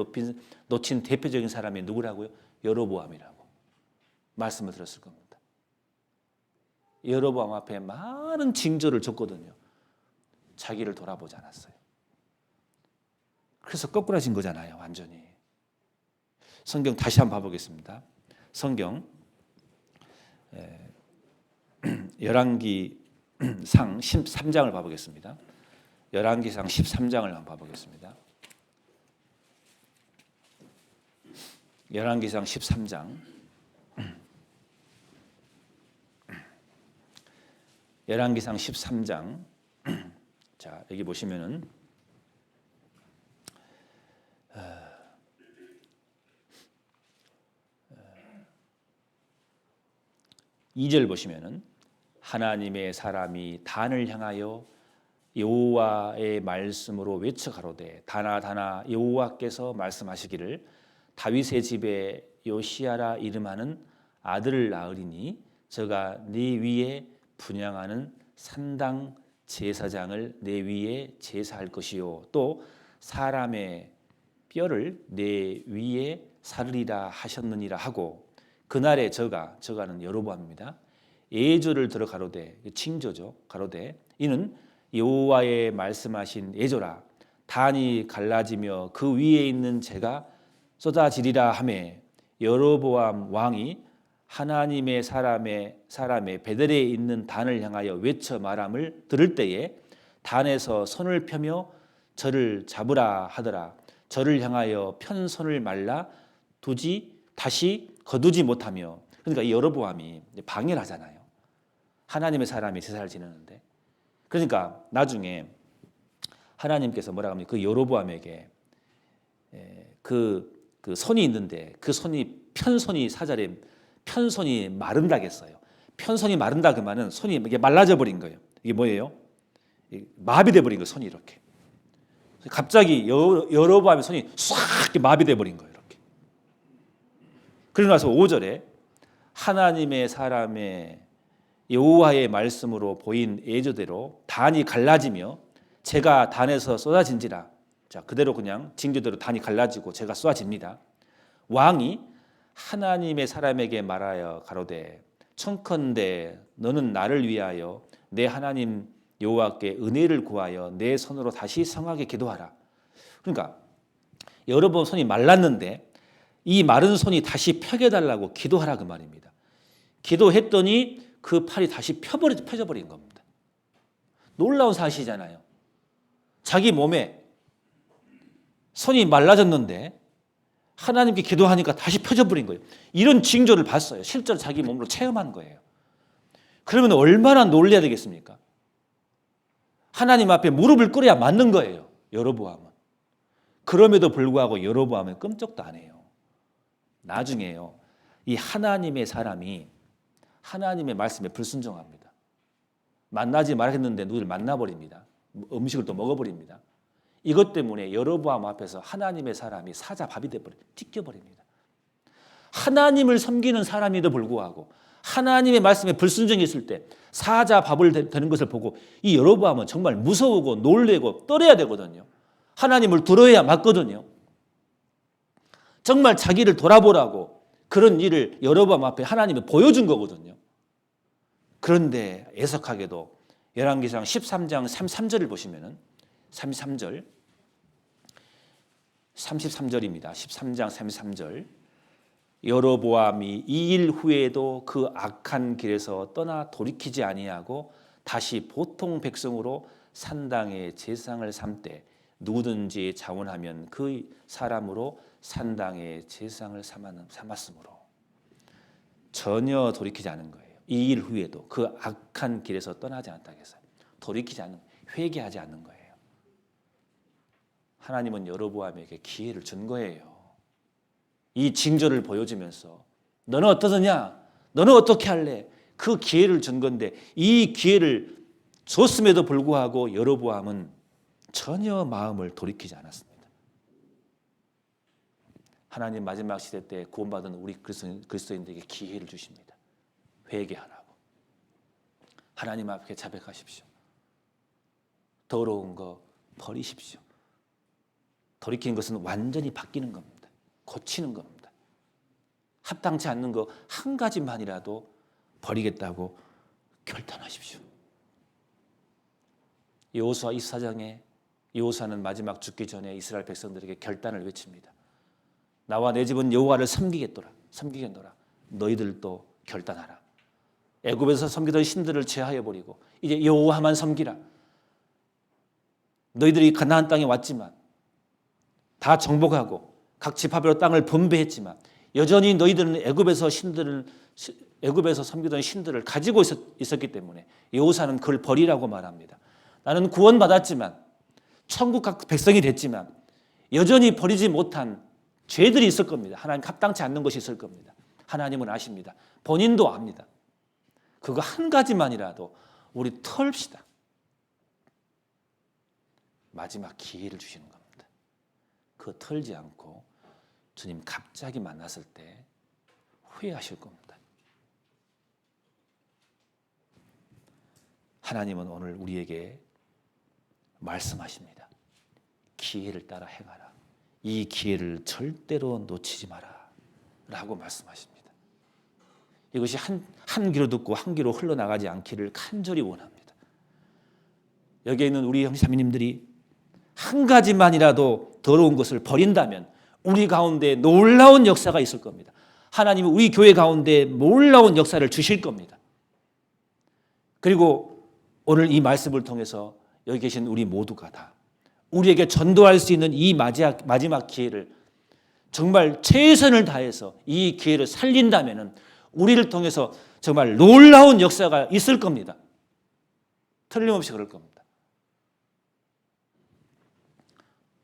놓친 대표적인 사람이 누구라고요? 여로보암이라고 말씀을 들었을 겁니다. 여로보암 앞에 많은 징조를 줬거든요. 자기를 돌아보지 않았어요. 그래서 거꾸라진 거잖아요, 완전히. 성경 다시 한번 봐보겠습니다. 성경 열왕기상 13장을 봐보겠습니다. 열왕기상 13장을 한번 봐보겠습니다. 열왕기상 13장. 열왕기상 13장. 자, 여기 보시면은 2절 보시면은 하나님의 사람이 단을 향하여 여호와의 말씀으로 외쳐 가로되 다나 다나 여호와께서 말씀하시기를 다윗의 집에 요시야라 이름하는 아들을 낳으리니 저가 네 위에 분향하는 산당 제사장을 내 위에 제사할 것이요 또 사람의 뼈를 내 위에 사르리라 하셨느니라 하고 그날에 저가는 여로보암입니다. 예조를 들어 가로되 칭조죠. 가로되 이는 여호와의 말씀하신 예조라 단이 갈라지며 그 위에 있는 재가 쏟아지리라 하매 여로보암 왕이 하나님의 사람의 베델에 있는 단을 향하여 외쳐 말함을 들을 때에 단에서 손을 펴며 저를 잡으라 하더라. 저를 향하여 편 손을 말라 두지 다시 거두지 못하며 그러니까 이 여로보암이 방해를 하잖아요. 하나님의 사람이 제사를 지내는데 그러니까 나중에 하나님께서 뭐라고 합니까? 그 여로보암에게 그 손이 있는데 그 손이 편손이 사절에 편손이 마른다겠어요. 편손이 마른다 그 말은 손이 이게 말라져 버린 거예요. 이게 뭐예요? 마비돼 버린 거예요. 손이 이렇게. 갑자기 여로보암의 손이 싹 마비돼 버린 거예요. 이렇게. 그러고 나서 5절에 하나님의 사람의 여호와의 말씀으로 보인 예조대로 단이 갈라지며 재가 단에서 쏟아진지라. 자, 그대로 그냥 징조대로 단이 갈라지고 재가 쏟아집니다. 왕이 하나님의 사람에게 말하여 가로되 청컨대 너는 나를 위하여 내 하나님 여호와께 은혜를 구하여 내 손으로 다시 성하게 기도하라. 그러니까 여러 번 손이 말랐는데 이 마른 손이 다시 펴게 달라고 기도하라 그 말입니다. 기도했더니 그 팔이 다시 펴져 버린 겁니다. 놀라운 사실이잖아요. 자기 몸에 손이 말라졌는데 하나님께 기도하니까 다시 펴져 버린 거예요. 이런 징조를 봤어요. 실제로 자기 몸으로 체험한 거예요. 그러면 얼마나 놀라야 되겠습니까? 하나님 앞에 무릎을 꿇어야 맞는 거예요. 여로보암은. 그럼에도 불구하고 여로보암은 끔찍도 안 해요. 나중에요. 이 하나님의 사람이 하나님의 말씀에 불순종합니다. 만나지 말했는데 누구를 만나버립니다. 음식을 또 먹어버립니다. 이것 때문에 여로보암 앞에서 하나님의 사람이 사자 밥이 돼버려 찢겨버립니다. 하나님을 섬기는 사람에도 불구하고 하나님의 말씀에 불순종했을 때 사자 밥을 되는 것을 보고 이 여로보암은 정말 무서우고 놀래고 떨어야 되거든요. 하나님을 들어야 맞거든요. 정말 자기를 돌아보라고 그런 일을 여로보암 앞에 하나님이 보여준 거거든요. 그런데 애석하게도 열왕기상 13장 33절을 보시면은 33절입니다. 13장 33절. 여로보암이 이 일 후에도 그 악한 길에서 떠나 돌이키지 아니하고 다시 보통 백성으로 산당의 제사장을 삼되 누구든지 자원하면 그 사람으로 산당의 제사장을 삼았으므로 전혀 돌이키지 않은 거예요. 이 일 후에도 그 악한 길에서 떠나지 않다고 했어요. 돌이키지 않는, 회개하지 않는 거예요. 하나님은 여로보암에게 기회를 준 거예요. 이 징조를 보여주면서 너는 어떠느냐? 너는 어떻게 할래? 그 기회를 준 건데 이 기회를 줬음에도 불구하고 여로보암은 전혀 마음을 돌이키지 않았습니다. 하나님 마지막 시대 때 구원받은 우리 그리스도인들에게 기회를 주십니다. 회개하라고. 하나님 앞에 자백하십시오. 더러운 거 버리십시오. 돌이키는 것은 완전히 바뀌는 겁니다. 고치는 겁니다. 합당치 않는 거 한 가지만이라도 버리겠다고 결단하십시오. 여호수아 24장에 여호수아는 마지막 죽기 전에 이스라엘 백성들에게 결단을 외칩니다. 나와 내 집은 여호와를 섬기겠노라. 너희들도 결단하라. 애굽에서 섬기던 신들을 제하여 버리고 이제 여호와만 섬기라. 너희들이 가나안 땅에 왔지만 다 정복하고 각 지파별로 땅을 분배했지만 여전히 너희들은 애굽에서 섬기던 신들을 가지고 있었기 때문에 여호수아는 그걸 버리라고 말합니다. 나는 구원받았지만 천국 각 백성이 됐지만 여전히 버리지 못한 죄들이 있을 겁니다. 하나님 합당치 않는 것이 있을 겁니다. 하나님은 아십니다. 본인도 압니다. 그거 한 가지만이라도 우리 털읍시다. 마지막 기회를 주시는 겁니다. 그거 털지 않고 주님 갑자기 만났을 때 후회하실 겁니다. 하나님은 오늘 우리에게 말씀하십니다. 기회를 따라 행하라. 이 기회를 절대로 놓치지 마라 라고 말씀하십니다. 이것이 한 귀로 듣고 한 귀로 흘러나가지 않기를 간절히 원합니다. 여기에 있는 우리 형제자매님들이 한 가지만이라도 더러운 것을 버린다면 우리 가운데 놀라운 역사가 있을 겁니다. 하나님은 우리 교회 가운데 놀라운 역사를 주실 겁니다. 그리고 오늘 이 말씀을 통해서 여기 계신 우리 모두가 다 우리에게 전도할 수 있는 이 마지막 기회를 정말 최선을 다해서 이 기회를 살린다면 우리를 통해서 정말 놀라운 역사가 있을 겁니다. 틀림없이 그럴 겁니다.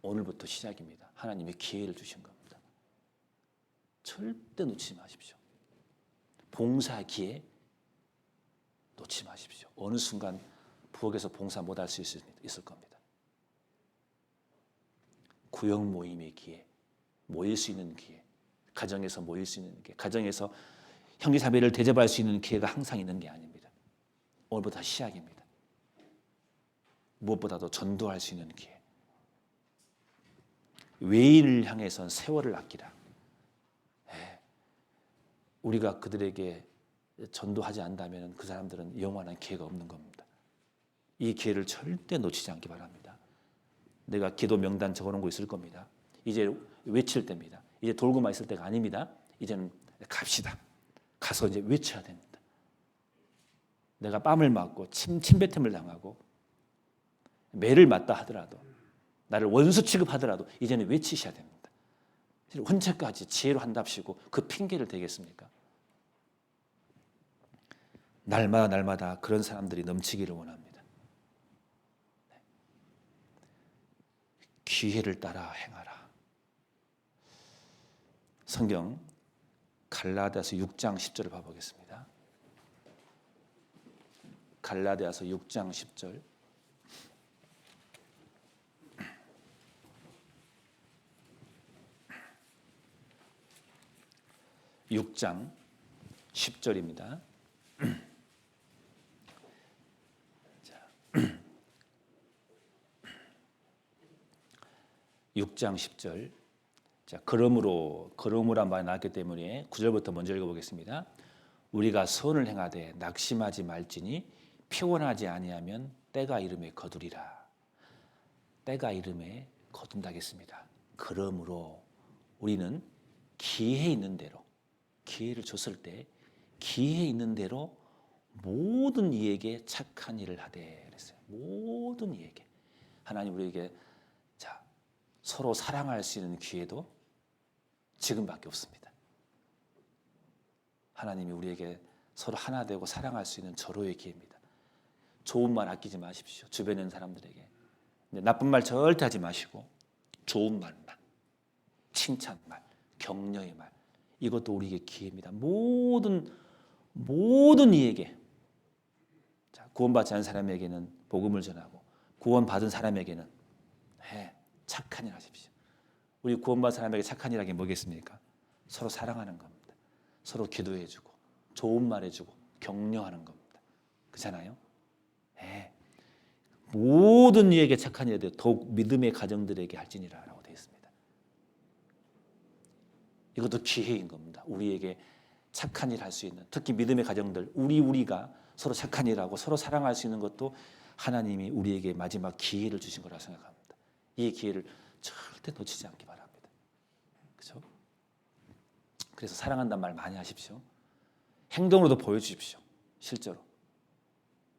오늘부터 시작입니다. 하나님의 기회를 주신 겁니다. 절대 놓치지 마십시오. 봉사 기회 놓치지 마십시오. 어느 순간 부엌에서 봉사 못할 수 있을 겁니다. 구역 모임의 기회, 모일 수 있는 기회, 가정에서 모일 수 있는 기회, 가정에서 형제자매를 대접할 수 있는 기회가 항상 있는 게 아닙니다. 오늘부터 시작입니다. 무엇보다도 전도할 수 있는 기회. 외인을 향해선 세월을 아끼라. 우리가 그들에게 전도하지 않는다면 그 사람들은 영원한 기회가 없는 겁니다. 이 기회를 절대 놓치지 않기 바랍니다. 내가 기도 명단 적어놓은 거 있을 겁니다. 이제 외칠 때입니다. 이제 돌고만 있을 때가 아닙니다. 이제는 갑시다. 가서 이제 외쳐야 됩니다. 내가 뺨을 맞고 침뱉음을 당하고 매를 맞다 하더라도 나를 원수 취급하더라도 이제는 외치셔야 됩니다. 언제까지 지혜로 한답시고 그 핑계를 대겠습니까? 날마다 그런 사람들이 넘치기를 원합니다. 기회를 따라 행하라. 성경 갈라디아서 6장 10절을 봐보겠습니다. 갈라디아서 6장 10절. 6장 10절입니다. 6장 10절. 자, 그러므로란 말이 나왔기 때문에 9절부터 먼저 읽어보겠습니다. 우리가 선을 행하되 낙심하지 말지니 피곤하지 아니하면 때가 이름에 거두리라. 때가 이름에 거둔다겠습니다. 그러므로 우리는 기회 있는 대로, 기회를 줬을 때 기회 있는 대로 모든 이에게 착한 일을 하되 그랬어요. 모든 이에게. 하나님 우리에게 서로 사랑할 수 있는 기회도 지금밖에 없습니다. 하나님이 우리에게 서로 하나 되고 사랑할 수 있는 절호의 기회입니다. 좋은 말 아끼지 마십시오. 주변에 있는 사람들에게. 나쁜 말 절대 하지 마시고 좋은 말만, 칭찬 말, 격려의 말 이것도 우리에게 기회입니다. 모든 이에게, 자, 구원받지 않은 사람에게는 복음을 전하고 구원받은 사람에게는 착한 일 하십시오. 우리 구원받은 사람에게 착한 일하기 뭐겠습니까? 서로 사랑하는 겁니다. 서로 기도해주고 좋은 말해주고 격려하는 겁니다. 그렇잖아요? 모든 이에게 착한 일에 더욱 믿음의 가정들에게 할지니라라고 되어 있습니다. 이것도 기회인 겁니다. 우리에게 착한 일 할 수 있는, 특히 믿음의 가정들, 우리가 서로 착한 일하고 서로 사랑할 수 있는 것도 하나님이 우리에게 마지막 기회를 주신 거라 생각합니다. 이 기회를 절대 놓치지 않기 바랍니다. 그렇죠? 그래서 사랑한다는 말 많이 하십시오. 행동으로도 보여주십시오. 실제로.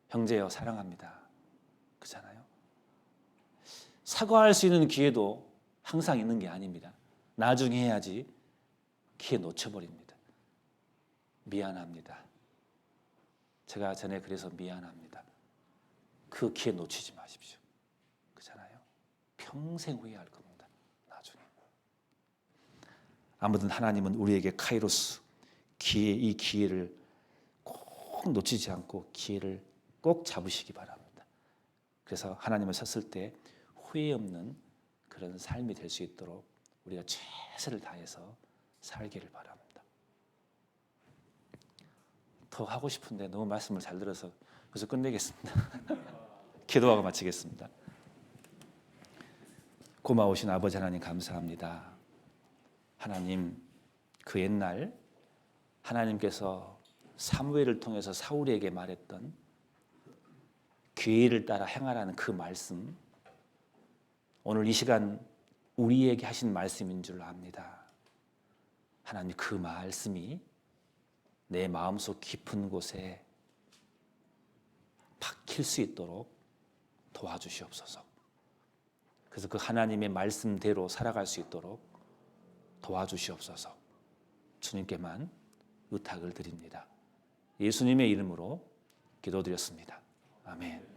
형제여 사랑합니다. 그렇잖아요. 사과할 수 있는 기회도 항상 있는 게 아닙니다. 나중에 해야지 기회 놓쳐버립니다. 미안합니다. 제가 전에 그래서 미안합니다. 그 기회 놓치지 마십시오. 그렇잖아요. 평생 후회할 겁니다. 나중에. 아무튼 하나님은 우리에게 카이로스, 이 기회를 꼭 놓치지 않고 기회를 꼭 잡으시기 바랍니다. 그래서 하나님을 섰을 때 후회 없는 그런 삶이 될 수 있도록 우리가 최선을 다해서 살기를 바랍니다. 더 하고 싶은데 너무 말씀을 잘 들어서 그래서 끝내겠습니다. 기도하고 마치겠습니다. 고마우신 아버지 하나님 감사합니다. 하나님, 그 옛날 하나님께서 사무엘을 통해서 사울에게 말했던 기회를 따라 행하라는 그 말씀, 오늘 이 시간 우리에게 하신 말씀인 줄 압니다. 하나님, 그 말씀이 내 마음속 깊은 곳에 박힐 수 있도록 도와주시옵소서. 그래서 그 하나님의 말씀대로 살아갈 수 있도록 도와주시옵소서. 주님께만 의탁을 드립니다. 예수님의 이름으로 기도드렸습니다. 아멘.